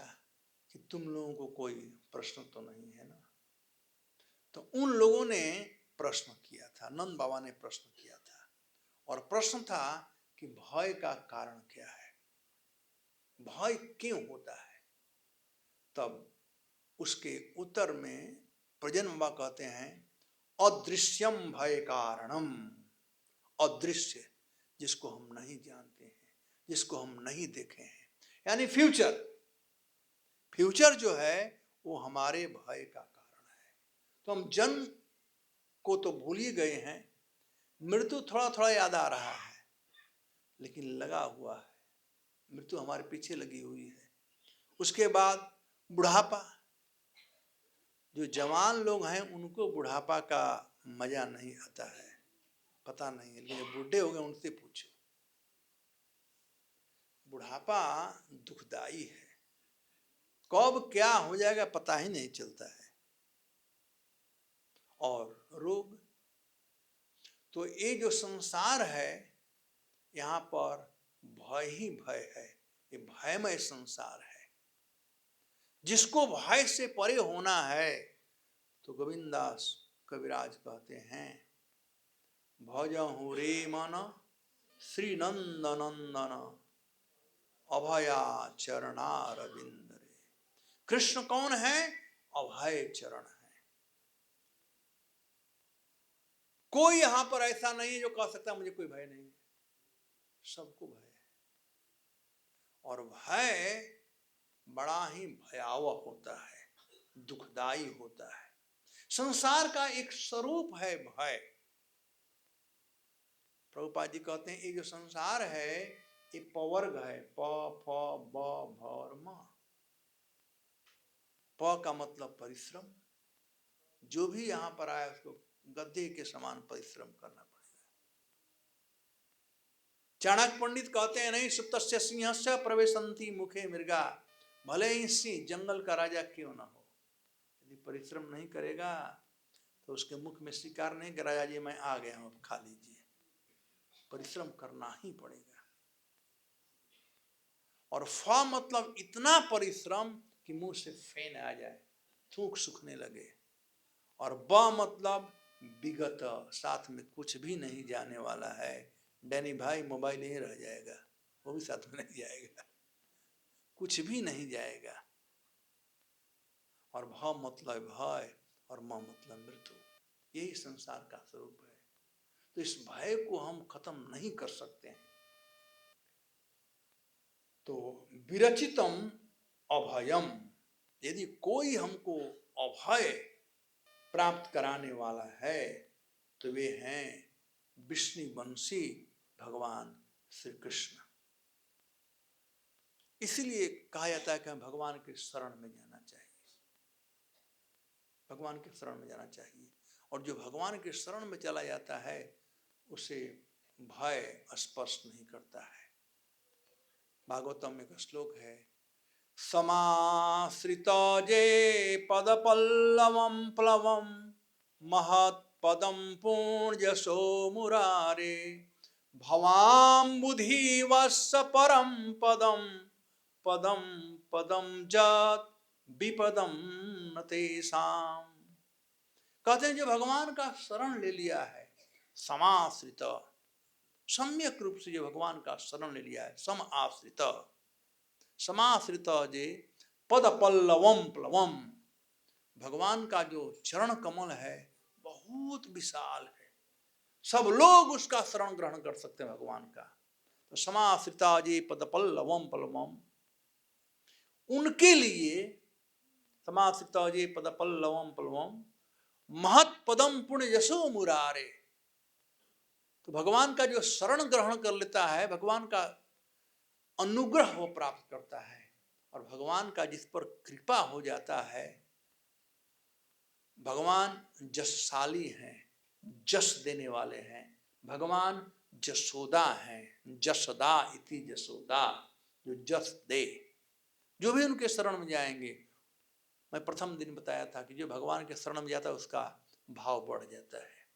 कि तुम लोगों को कोई प्रश्न तो नहीं है ना? तो उन लोगों ने प्रश्न किया था, नंद बाबा ने प्रश्न किया था, और प्रश्न था कि भय का कारण क्या है, भय क्यों होता है? तब उसके उत्तर में प्रजन बाबा कहते हैं, अदृश्यम भय कारणम। अदृश्य, जिसको हम नहीं जानते हैं, जिसको हम नहीं देखे हैं, यानी फ्यूचर। फ्यूचर जो है वो हमारे भय का कारण है। तो हम जन्म को तो भूल ही गए हैं, मृत्यु थोड़ा थोड़ा याद आ रहा है, लेकिन लगा हुआ है। मृत्यु हमारे पीछे लगी हुई है। उसके बाद बुढ़ापा, जो जवान लोग हैं उनको बुढ़ापा का मजा नहीं आता है, पता नहीं है, लेकिन जो बूढ़े हो गए उनसे पूछो। बुढ़ापा दुखदाई है, कब क्या हो जाएगा पता ही नहीं चलता है। और रोग, तो ये जो संसार है यहाँ पर भय ही भय है, ये भयमय संसार है। जिसको भय से परे होना है तो गोविंदास कविराज कहते हैं, भजहु रे मन श्री नंद नंदन अभया चरणारविंद रे। कृष्ण कौन है? अभय चरण है। कोई यहां पर ऐसा नहीं है जो कह सकता मुझे कोई भय नहीं है, सबको भय है। और भय बड़ा ही भयावह होता है, दुखदाई होता है। संसार का एक स्वरूप है भय। प्रभुपाद जी कहते हैं ये जो संसार है ये पवर्ग है, प फ ब भ और म। प का मतलब परिश्रम, जो भी यहाँ पर आया उसको गद्दे के समान परिश्रम करना पड़ेगा। चाणक्य पंडित कहते हैं नहीं सुप्तस्य सिंहस्य प्रवेशन्ति मुखे मृगा, भले ही सिंह जंगल का राजा क्यों ना हो, यदि परिश्रम नहीं करेगा तो उसके मुख में शिकार नहीं, राजा जी मैं आ गया हूं, खा लीजिए। परिश्रम करना ही पड़ेगा। और फ मतलब इतना परिश्रम कि मुंह से फेन आ जाए, थूक सूखने लगे। और ब मतलब विगत, साथ में कुछ भी नहीं जाने वाला है। डैनी भाई मोबाइल ही रह जाएगा, वो भी साथ में नहीं जाएगा, कुछ भी नहीं जाएगा। और भ मतलब भय और म मतलब मृत्यु, यही संसार का स्वरूप है। तो इस भय को हम खत्म नहीं कर सकते हैं। तो विरचितम अभयम, यदि कोई हमको अभय प्राप्त कराने वाला है तो वे हैं विष्णुवंशी भगवान श्री कृष्ण। इसलिए कहा जाता है कि हम भगवान के शरण में जाना चाहिए, भगवान के शरण में जाना चाहिए। और जो भगवान के शरण में चला जाता है उसे भय स्पर्श नहीं करता है। भागवतम में एक श्लोक है, समाश्रित जे पद पल्लवम प्लवम महत् पदम पुण्यसो मुरारे भवाम्बुधि वत्स परम पदम पदम पदम जत विपदम न तेषाम। कहते हैं जो भगवान का शरण ले लिया है, समाश्रित, सम्यक रूप से जो भगवान का शरण ले लिया है, सम आश्रित, समाश्रित जे पद पल्लवम प्लवम, भगवान का जो चरण कमल है बहुत विशाल है, सब लोग उसका शरण ग्रहण कर सकते हैं भगवान का। तो समाश्रिता जे पद पल्लवम प्लवम, उनके लिए समाश्रिता जे पद पल्लवम प्लवम महत् पदम पुण्य यशो मुरारे। तो भगवान का जो शरण ग्रहण कर लेता है, भगवान का अनुग्रह वो प्राप्त करता है। और भगवान का जिस पर कृपा हो जाता है, भगवान जसशाली हैं, जस देने वाले हैं, भगवान जसोदा हैं, जसदा इति जसोदा, जो जस दे। जो भी उनके शरण में जाएंगे, मैं प्रथम दिन बताया था कि जो भगवान के शरण में जाता है उसका भाव बढ़ जाता है,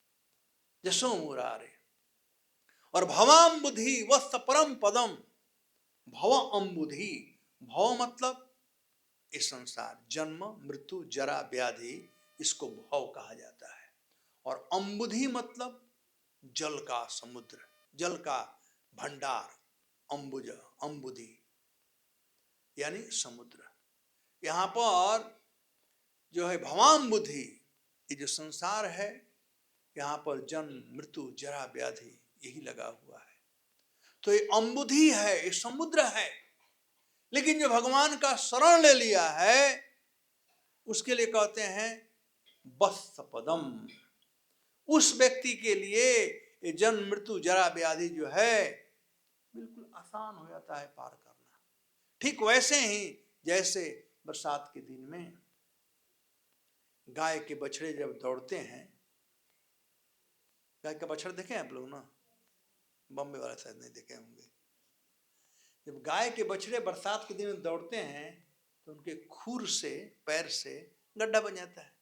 जसो मुरारे। और भवाम्बुधि वत्स परम पदम, भव अम्बुधि, भव मतलब इस संसार, जन्म मृत्यु जरा व्याधि, इसको भव कहा जाता है। और अम्बुधि मतलब जल का समुद्र, जल का भंडार, अम्बुज अम्बुधि यानी समुद्र। यहाँ पर जो है भवाम्बुधि, ये जो संसार है यहाँ पर जन्म मृत्यु जरा व्याधि यही लगा हुआ है। तो ये अम्बुधि है, ये समुद्र है। लेकिन जो भगवान का शरण ले लिया है उसके लिए कहते हैं वत्स पदम। उस व्यक्ति के लिए ये जन्म मृत्यु जरा व्याधि जो है बिल्कुल आसान हो जाता है पार करना। ठीक वैसे ही जैसे बरसात के दिन में गाय के बछड़े जब दौड़ते हैं, गाय का बछड़ा देखे आप लोग ना, बॉम्बे वाला शायद नहीं देखे होंगे। जब गाय के बछड़े बरसात के दिन में दौड़ते हैं तो उनके खुर से, पैर से गड्ढा बन जाता है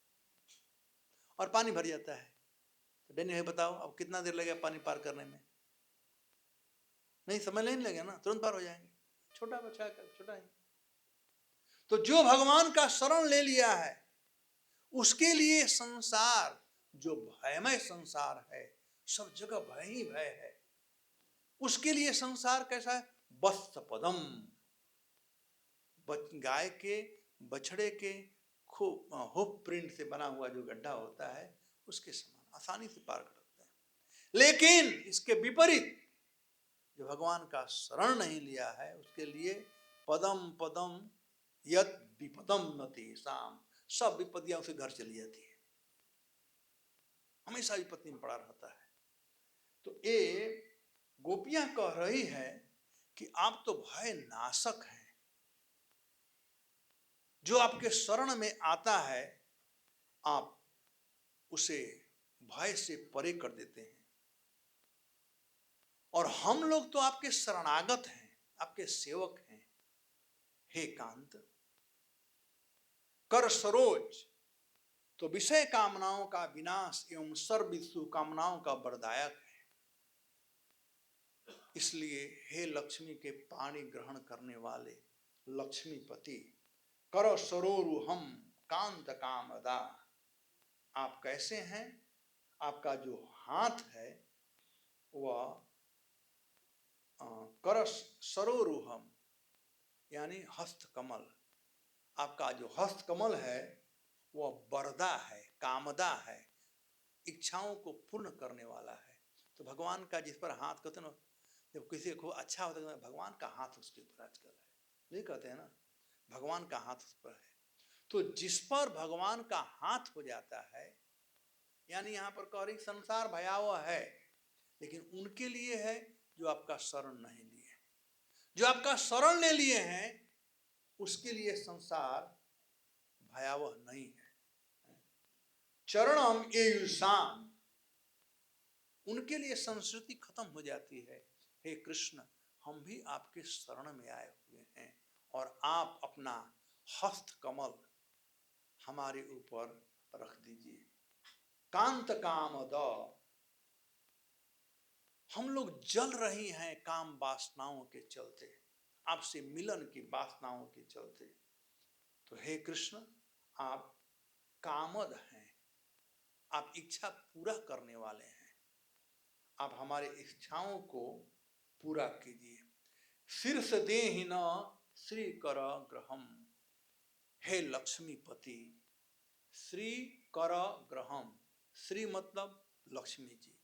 और पानी भर जाता है। तो डैनी भाई बताओ अब कितना देर लगेगा पानी पार करने में? नहीं, समय नहीं लगेगा ना, तुरंत पार हो जाएंगे। छोटा बच्चा का छोटा ही। तो जो भगवान का शरण ले लिया है उसके लिए संसार, जो भयमय संसार है, सब जगह भय ही भय है, उसके लिए संसार कैसा है? वत्स पदम, गाय के बछड़े के हुफ प्रिंट से बना हुआ जो गड्ढा होता है उसके समान आसानी से पार कर सकते हैं। लेकिन इसके विपरीत जो भगवान का शरण नहीं लिया है उसके लिए पदम पदम यत विपदम न तेषाम, सब विपत्तियां उसे घर चली जाती है, हमेशा विपत्ति में पड़ा रहता है। तो ये गोपियां कह रही है कि आप तो भय नाशक हैं, जो आपके शरण में आता है आप उसे भय से परे कर देते हैं, और हम लोग तो आपके शरणागत हैं, आपके सेवक हैं। हे कांत, कर सरोज तो विषय कामनाओं का विनाश एवं सर्व कामनाओं का वरदायक है। इसलिए हे लक्ष्मी के पानी ग्रहण करने वाले लक्ष्मीपति, कर सरोरुहम कांत कामदा, आप कैसे हैं? आपका जो हाथ है वह कर सरोरुहम यानी हस्त कमल, आपका जो हस्त कमल है वह वरदा है, कामदा है, इच्छाओं को पूर्ण करने वाला है। तो भगवान का जिस पर हाथ, कहते ना जब किसी को अच्छा होता है भगवान का हाथ उसके ऊपर आजकल है, नहीं कहते हैं ना, भगवान का हाथ उस पर है। तो जिस पर भगवान का हाथ हो जाता है, यानी यहाँ पर कह रही संसार भयावह है, लेकिन उनके लिए है जो आपका शरण नहीं लिए। जो आपका शरण ले लिए हैं उसके लिए संसार भयावह नहीं है। चरणम एयुषाम, उनके लिए संस्कृति खत्म हो जाती है। हे कृष्ण, हम भी आपके शरण में आए हुए हैं और आप अपना हस्त कमल हमारे ऊपर रख दीजिए। कांत कामद, हम लोग जल रही हैं काम वासनाओं के चलते, आपसे मिलन की वासनाओं के चलते। तो हे कृष्ण, आप कामद हैं, आप इच्छा पूरा करने वाले हैं, आप हमारे इच्छाओं को पूरा कीजिए। शीर्ष देहि न श्री कर ग्रहम, हे लक्ष्मीपति, श्री कर ग्रहम, श्री मतलब लक्ष्मी जी,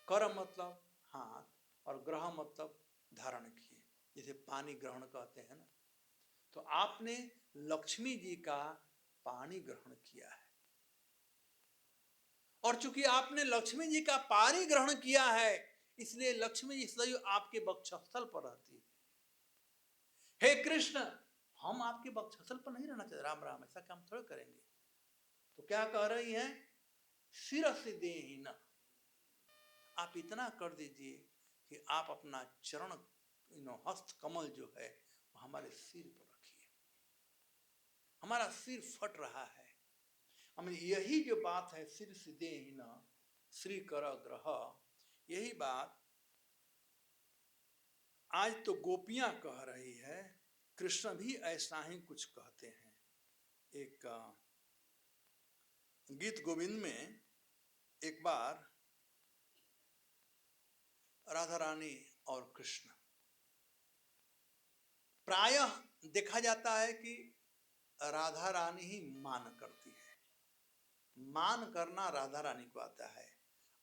कर मतलब हाथ, और ग्रह मतलब धारण किए, जैसे पानी ग्रहण कहते हैं ना। तो आपने लक्ष्मी जी का पानी ग्रहण किया है, और चूंकि आपने लक्ष्मी जी का पानी ग्रहण किया है इसलिए लक्ष्मी जी सदैव आपके वक्षस्थल पर रहती है। हे कृष्ण, हम आपके वक्षस्थल पर नहीं रहना चाहते, राम राम ऐसा काम थोड़ा करेंगे। तो क्या कह रही हैं? शिरस देहिना, आप इतना कर दीजिए कि आप अपना चरण हस्त कमल जो है वो हमारे सिर पर रखिए। हमारा सिर फट रहा है, हमें यही जो बात है सिर देहिना श्री कर ग्रह, यही बात आज तो गोपियां कह रही है, कृष्ण भी ऐसा ही कुछ कहते हैं। एक गीत गोविंद में एक बार राधा रानी और कृष्ण, प्रायः देखा जाता है कि राधा रानी ही मान करती है, मान करना राधा रानी को आता है।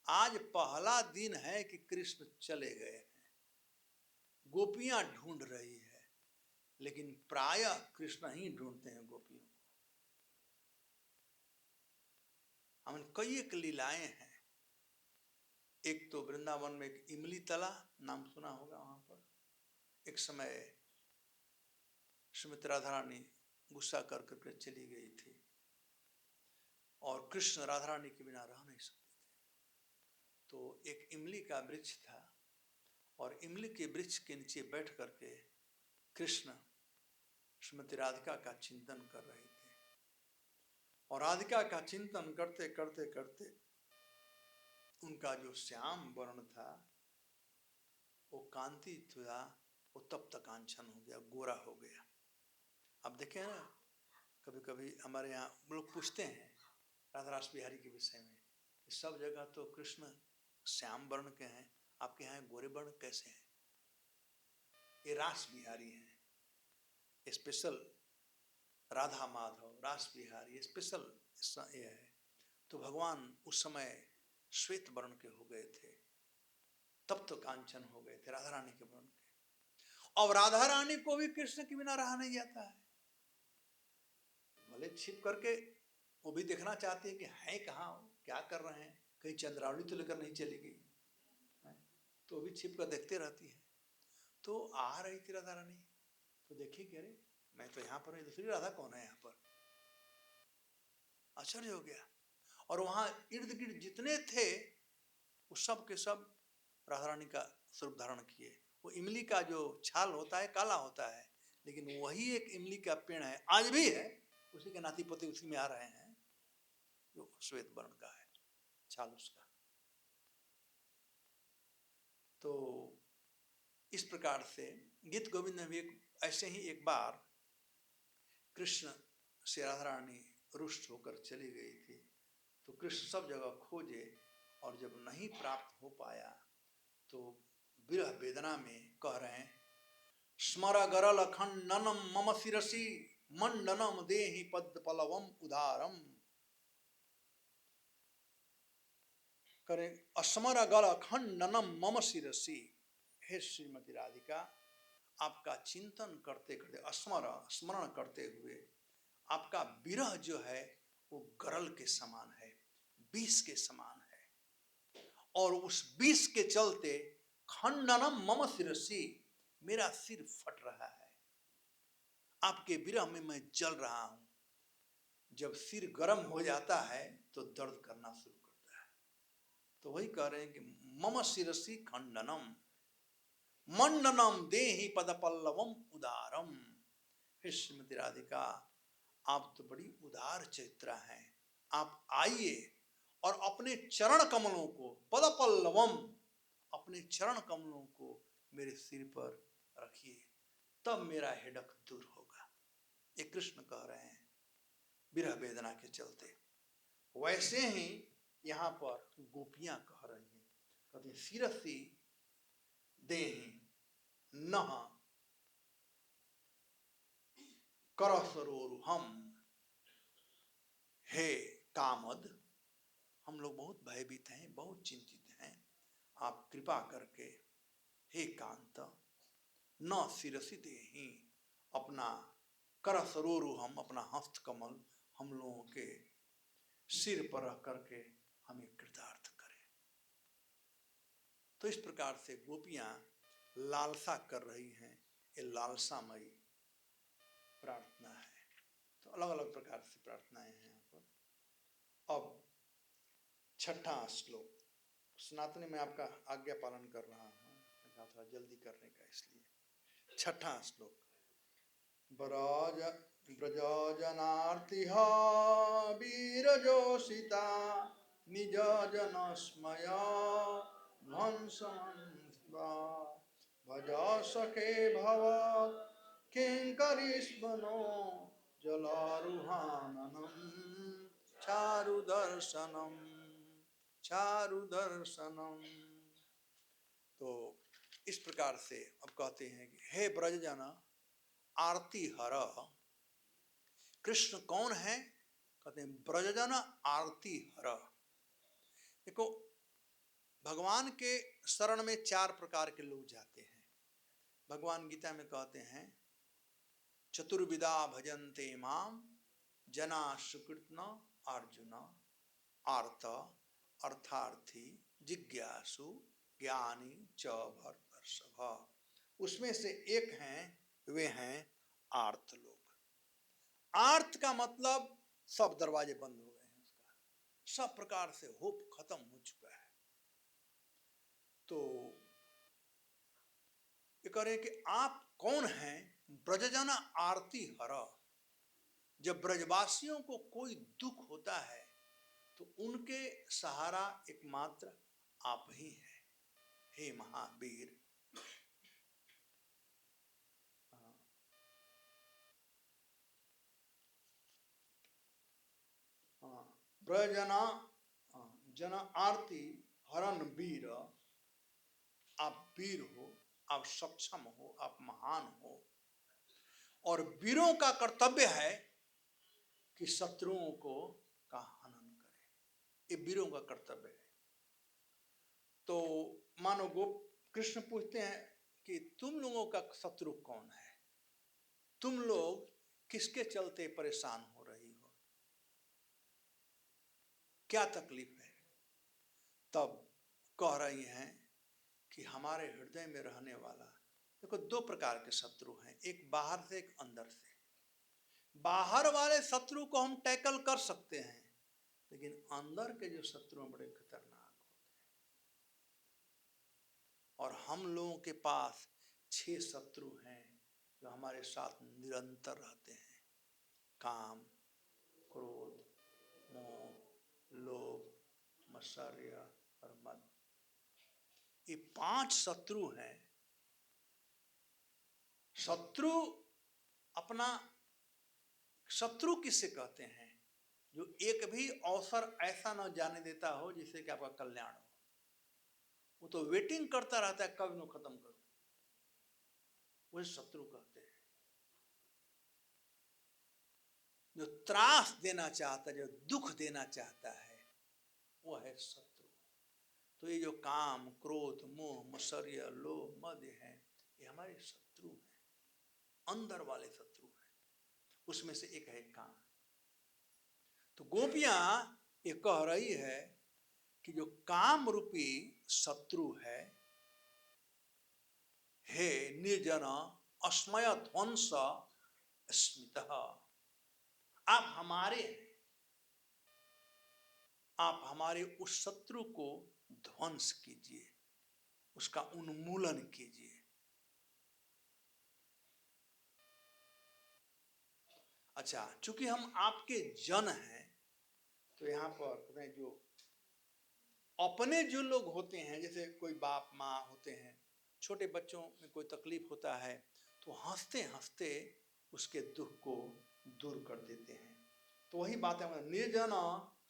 आज पहला दिन है कि कृष्ण चले गए हैं, गोपियां ढूंढ रही है, लेकिन प्रायः कृष्ण ही ढूंढते हैं गोपियों को। हम कई एक लीलाएं हैं, एक तो वृंदावन में एक इमली तला नाम सुना होगा, वहां पर एक समय श्रीमती राधा रानी गुस्सा कर करके चली गई थी, और कृष्ण राधा रानी के बिना रह नहीं सकते थे। तो एक इमली का वृक्ष था और इमली के वृक्ष के नीचे बैठ करके कृष्ण श्रीमती राधिका का चिंतन कर रहे थे। और राधिका का चिंतन करते करते करते उनका जो श्याम वर्ण था वो कांति था, वो तप्त कांचन हो गया, गोरा हो गया। अब देखें ना, कभी कभी हमारे यहाँ लोग पूछते हैं राधा रास बिहारी के विषय में, सब जगह तो कृष्ण श्याम वर्ण के हैं, आपके यहाँ गोरे वर्ण कैसे हैं? ये रास बिहारी हैं, स्पेशल राधा माधव रास बिहारी स्पेशल ये है। तो भगवान उस समय श्वेत वर्ण के हो गए थे, तब तो कांचन हो गए थे राधा रानी के वर्ण के। और राधा रानी को भी कृष्ण के बिना रहा नहीं जाता है। भले छिप करके वो भी देखना चाहती है कि हैं कहाँ, क्या कर रहे हैं, कहीं चंद्रावली तो लेकर नहीं चली गई, तो भी छिप कर देखते रहती है। तो आ रही थी राधा रानी, तो देखी कि अरे मैं तो यहाँ पर, दूसरी राधा कौन है यहाँ पर? आश्चर्य हो गया। और वहां इर्द गिर्द जितने थे वो सब के सब राधा रानी का स्वरूप धारण किए। वो इमली का जो छाल होता है काला होता है, लेकिन वही एक इमली का पेड़ है, आज भी है, उसी के नाती पोते उसी में आ रहे हैं, जो श्वेत वर्ण का है छाल उसका। तो इस प्रकार से गीत गोविंद में भी ऐसे ही एक बार कृष्ण से राधा रानी रुष्ट होकर चली गई थी। तो कृष्ण सब जगह खोजे और जब नहीं प्राप्त हो पाया तो विरह वेदना में कह रहे हैं, स्मर गरल खंडनम मम शिरसी मंडनम देहि पद्म पलवम उदारम। करें, अस्मर गल खंडनम मम शिरसी, हे श्रीमती राधिका, आपका चिंतन करते करते, स्मरण करते हुए आपका विरह जो है वो गरल के समान है, विष के समान है। और उस विष के चलते खंडनम मम शिरसी, मेरा सिर फट रहा है, आपके विरह में मैं जल रहा हूं। जब सिर गर्म हो जाता है तो दर्द करना शुरू करता है। तो वही कह रहे हैं कि मम शिरसी खंडनम मंडनम देहि पद पल्लवम उदारम। हे श्रीमती राधिका, आप तो बड़ी उदार चरित्रा हैं, आप आइए और अपने चरण कमलों को, पद पल्लवम, अपने चरण कमलों को मेरे सिर पर रखिए, तब मेरा हेडक दूर होगा। ये कृष्ण कह रहे हैं विरह वेदना के चलते। वैसे ही यहाँ पर गोपियां कह रही हैं, कहते शिरसी देहि नह करसरोरुहम। हे कामद, हम लोग बहुत भयभीत हैं, बहुत चिंतित हैं, आप कृपा करके हे कांत न शिरसी देहि, अपना करसरोरुहम, अपना हस्त कमल हम लोगों के सिर पर रख करके हमें कृतार्थ करें। तो इस प्रकार से गोपियां लालसा कर रही हैं, ये लालसामयी प्रार्थना है। तो अलग अलग प्रकार से प्रार्थनाएं हैं यहाँ पर। अब छठा श्लोक, सनातनी में आपका आज्ञा पालन कर रहा हूँ, थोड़ा जल्दी करने का, इसलिए छठा श्लोक। ब्रजजनार्तिहा वीरजोषिता निज जनस्मया ध्वंसमन्वा भजा सखे भव किंकरीष्वनो जलारुहाननम चारुदर्शनम चारुदर्शनम। तो इस प्रकार से अब कहते हैं कि हे ब्रजजना आरती हर। कृष्ण कौन है? कहते हैं ब्रजजन आरती हर। देखो, भगवान के शरण में चार प्रकार के लोग जाते हैं। भगवान गीता में कहते हैं चतुर्विधा भजन्ते माम जना सुकृत्न अर्जुन आर्त अर्थार्थी जिज्ञासु ज्ञानी च भरतर्षभ। उसमें से एक हैं, वे हैं आर्त लोग। आर्त का मतलब सब दरवाजे बंद हो गए हैं उसका, सब प्रकार से होप खत्म हो चुका है। तो ये कह रहे कि आप कौन हैं ब्रजजन आरती हर। जब ब्रजवासियों को कोई दुख होता है तो उनके सहारा एकमात्र आप ही हैं, हे महावीर। ब्रजना जन आरती हरण वीर। आप वीर हो, आप सक्षम हो, आप महान हो, और वीरों का कर्तव्य है कि शत्रुओं को का हनन करे। ये वीरों का कर्तव्य है। तो मानो गोप कृष्ण पूछते हैं कि तुम लोगों का शत्रु कौन है, तुम लोग किसके चलते परेशान हो रही हो, क्या तकलीफ है। तब कह रही हैं कि हमारे हृदय में रहने वाला, देखो दो प्रकार के शत्रु हैं, एक बाहर से एक अंदर से। बाहर वाले शत्रु को हम टैकल कर सकते हैं, लेकिन अंदर के जो शत्रु हैं बड़े खतरनाक होते हैं। और हम लोगों के पास 6 शत्रु हैं जो हमारे साथ निरंतर रहते हैं। काम, क्रोध, मोह, लोभ, मत्सर्य और मद। ये 5 शत्रु हैं। शत्रु अपना, शत्रु किससे कहते हैं, जो एक भी अवसर ऐसा न जाने देता हो जिससे कि आपका कल्याण हो। वो तो वेटिंग करता रहता है कब न खत्म करूं, वो शत्रु कहते हैं। जो त्रास देना चाहता है, जो दुख देना चाहता है, वो है शत्रु। तो ये जो काम, क्रोध, मोह, मत्सर्य, लोभ, मद है, ये हमारे शत्रु हैं, अंदर वाले शत्रु हैं। उसमें से एक है काम। तो गोपियां ये कह रही है कि जो काम रूपी शत्रु है, हे निर्जन अस्मय ध्वंस स्मित, आप हमारे हैं, आप हमारे उस शत्रु को ध्वंस कीजिए, उसका उन्मूलन कीजिए। अच्छा, चूंकि हम आपके जन हैं, तो यहाँ पर जो अपने जो लोग होते हैं, जैसे कोई बाप माँ होते हैं, छोटे बच्चों में कोई तकलीफ होता है तो हंसते हंसते उसके दुख को दूर कर देते हैं। तो वही बात है, निर्जन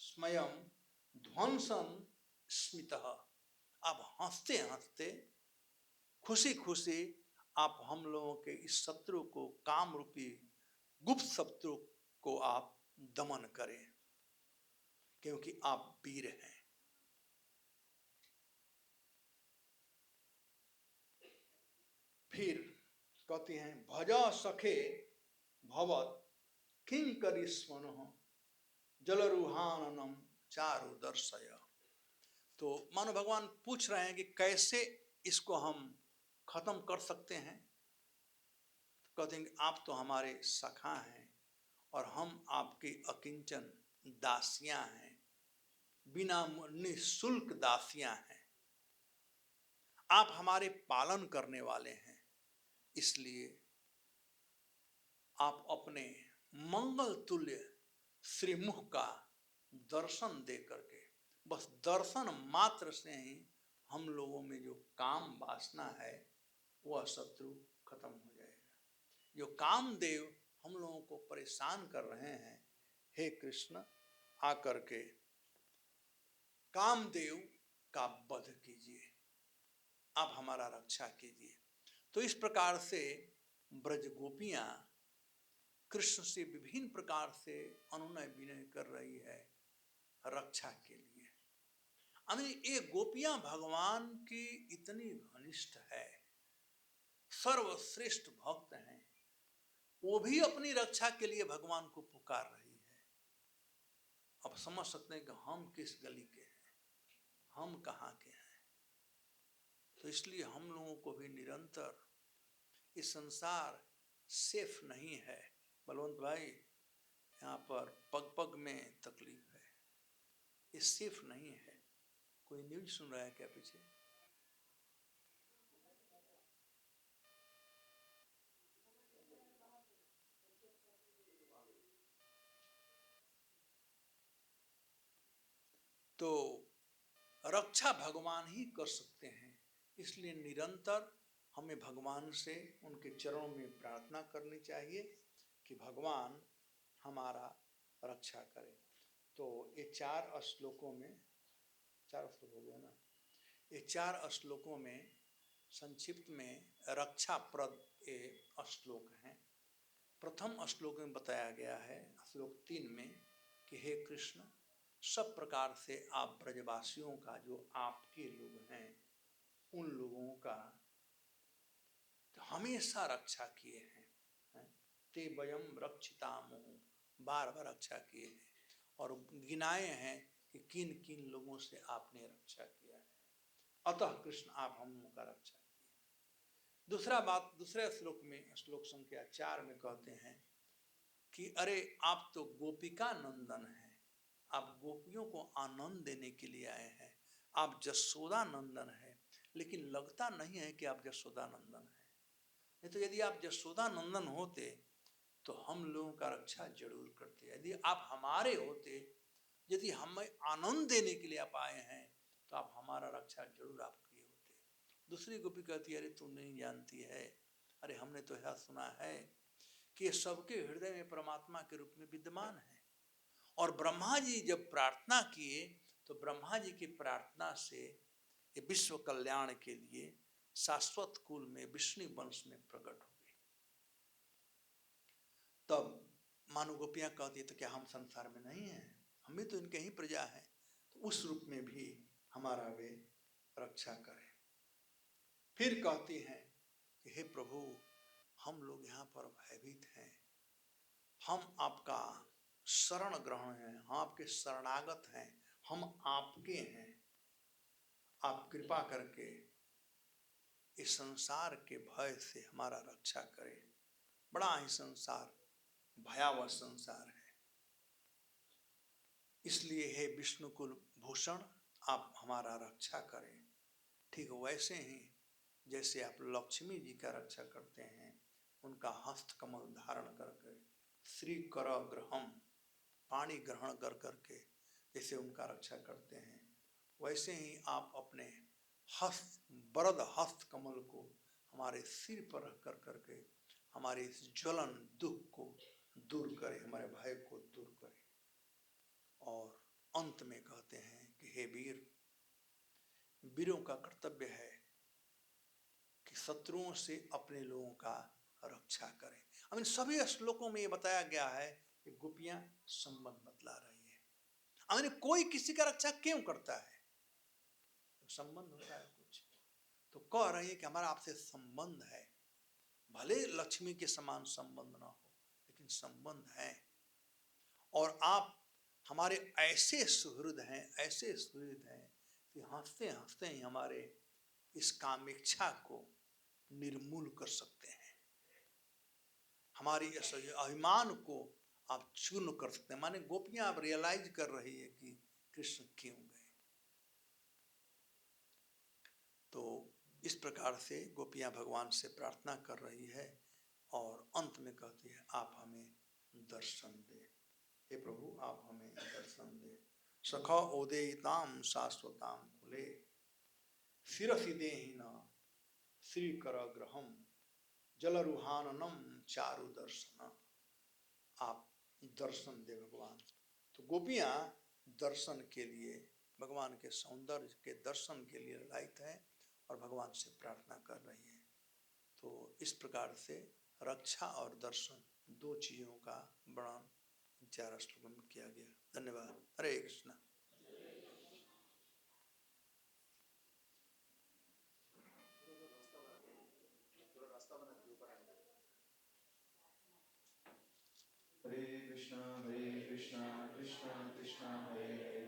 स्वयं ध्वंसन स्मित। आप हंसते हंसते, खुशी खुशी आप हम लोगों के इस शत्रु को, काम रूपी गुप्त शत्रु को आप दमन करें, क्योंकि आप वीर हैं। फिर कहते हैं भजा सखे भवत किंकरी स्मनो जलरुहाननम चारु दर्शय। तो मानो भगवान पूछ रहे हैं कि कैसे इसको हम खत्म कर सकते हैं। तो कहते हैं कि आप तो हमारे सखा हैं और हम आपकी अकिंचन दासियां हैं, बिना निःशुल्क दासियां हैं। आप हमारे पालन करने वाले हैं, इसलिए आप अपने मंगल तुल्य श्रीमुख का दर्शन दे करके, बस दर्शन मात्र से ही हम लोगों में जो काम वासना है वह शत्रु खत्म हो जाएगा। जो कामदेव हम लोगों को परेशान कर रहे हैं, हे कृष्ण आकर के कामदेव का वध कीजिए, आप हमारा रक्षा कीजिए। तो इस प्रकार से ब्रज गोपियां कृष्ण से विभिन्न प्रकार से अनुनय विनय कर रही है रक्षा के लिए। ये गोपियां भगवान की इतनी घनिष्ठ है, सर्वश्रेष्ठ भक्त हैं, वो भी अपनी रक्षा के लिए भगवान को पुकार रही है। अब समझ सकते हैं कि हम किस गली के हैं, हम कहाँ के हैं। तो इसलिए हम लोगों को भी निरंतर, इस संसार सेफ नहीं है बलवंत भाई, यहाँ पर पग पग में तकलीफ है। ये सेफ नहीं है। कोई न्यूज सुन रहा है क्या पीछे? तो रक्षा भगवान ही कर सकते हैं, इसलिए निरंतर हमें भगवान से उनके चरणों में प्रार्थना करनी चाहिए कि भगवान हमारा रक्षा करें। तो ये 4 श्लोकों में, 4 श्लोक हो गया ना, ये 4 श्लोकों में संक्षिप्त में रक्षाप्रद ये श्लोक हैं। प्रथम श्लोक में बताया गया है, श्लोक 3 में, कि हे कृष्ण, सब प्रकार से आप ब्रजवासियों का, जो आपके लोग हैं, उन लोगों का हमेशा रक्षा किए हैं। ते वयम रक्षितामो, बार बार रक्षा किए हैं और गिनाए हैं कि किन किन लोगों से आपने रक्षा किया है। अतः कृष्ण आप हम लोगों का रक्षा किए। दूसरा बात, दूसरे श्लोक में, श्लोक संख्या 4 में कहते हैं कि अरे आप तो गोपिका नंदन हैं, आप गोपियों को आनंद देने के लिए आए हैं, आप जसोदा नंदन है, लेकिन लगता नहीं है कि आप जसोदा नंदन हैं। नहीं तो यदि आप जसोदा नंदन होते तो हम लोगों का रक्षा जरूर करते। यदि आप हमारे होते, यदि हमें आनंद देने के लिए आप आए हैं, तो आप हमारा रक्षा जरूर आप किए होते। दूसरी गोपी कहती है, अरे तू नहीं जानती है, अरे हमने तो यह सुना है कि सबके हृदय में परमात्मा के रूप में विद्यमान है, और ब्रह्मा जी जब प्रार्थना किए तो ब्रह्मा जी की प्रार्थना से ये विश्व कल्याण के लिए शाश्वत कुल में विष्णु वंश में प्रकट हो गई। तब मानो गोपियां कहती है, तो क्या हम संसार में नहीं हैं, हम भी तो इनके ही प्रजा हैं, तो उस रूप में भी हमारा वे रक्षा करें। फिर कहती हैं कि हे प्रभु, हम लोग यहाँ पर भयभीत हैं, हम आपका शरण ग्रहण हैं, हम आपके शरणागत हैं, हम आपके हैं, आप कृपा करके इस संसार के भय से हमारा रक्षा करें। बड़ा ही संसार भयावह संसार है, इसलिए हे विष्णुकुल भूषण, आप हमारा रक्षा करें। ठीक वैसे ही जैसे आप लक्ष्मी जी का रक्षा करते हैं, उनका हस्त कमल धारण करके, श्री कर ग्रहम, पानी ग्रहण कर करके जैसे उनका रक्षा करते हैं, वैसे ही आप अपने हस्त, वरद हस्त कमल को हमारे सिर पर रख कर करके हमारे इस ज्वलन दुख को दूर करें, हमारे भय को दूर करें। और अंत में कहते हैं कि हे वीर, वीरों का कर्तव्य है कि शत्रुओं से अपने लोगों का रक्षा करें। अब इन सभी श्लोकों में ये बताया गया है कि गोपियां संबंध बतला रही है। अब कोई किसी का रक्षा क्यों करता है? तो संबंध होता है कुछ, तो कह रही है कि हमारा आपसे संबंध है, भले लक्ष्मी के समान संबंध ना हो, लेकिन संबंध है, और आप हमारे ऐसे सुहृद हैं, ऐसे सुहृद हैं कि हंसते हंसते ही हमारे इस कामेच्छा को निर्मूल कर सकते हैं, हमारी इस अभिमान को आप चूर्ण कर सकते हैं। माने गोपियां आप रियलाइज कर रही है कि कृष्ण क्यों गए। तो इस प्रकार से गोपियां भगवान से प्रार्थना कर रही है और अंत में कहती है, आप हमें दर्शन दे, हे प्रभु आप हमें दर्शन दे। सखा ओदेयिताम शाश्वताम कुले, शिरसि देहिना श्री कर ग्रहम, जलरुहाननम चारु दर्शन। आप दर्शन दे भगवान। तो गोपियां दर्शन के लिए, भगवान के सौंदर्य के दर्शन के लिए लायक है और भगवान से प्रार्थना कर रही है। तो इस प्रकार से रक्षा और दर्शन, दो चीजों का वर्णन 4 श्लोकों में किया गया। धन्यवाद। हरे कृष्ण। हरे कृष्णा कृष्णा कृष्णा हरे हरे,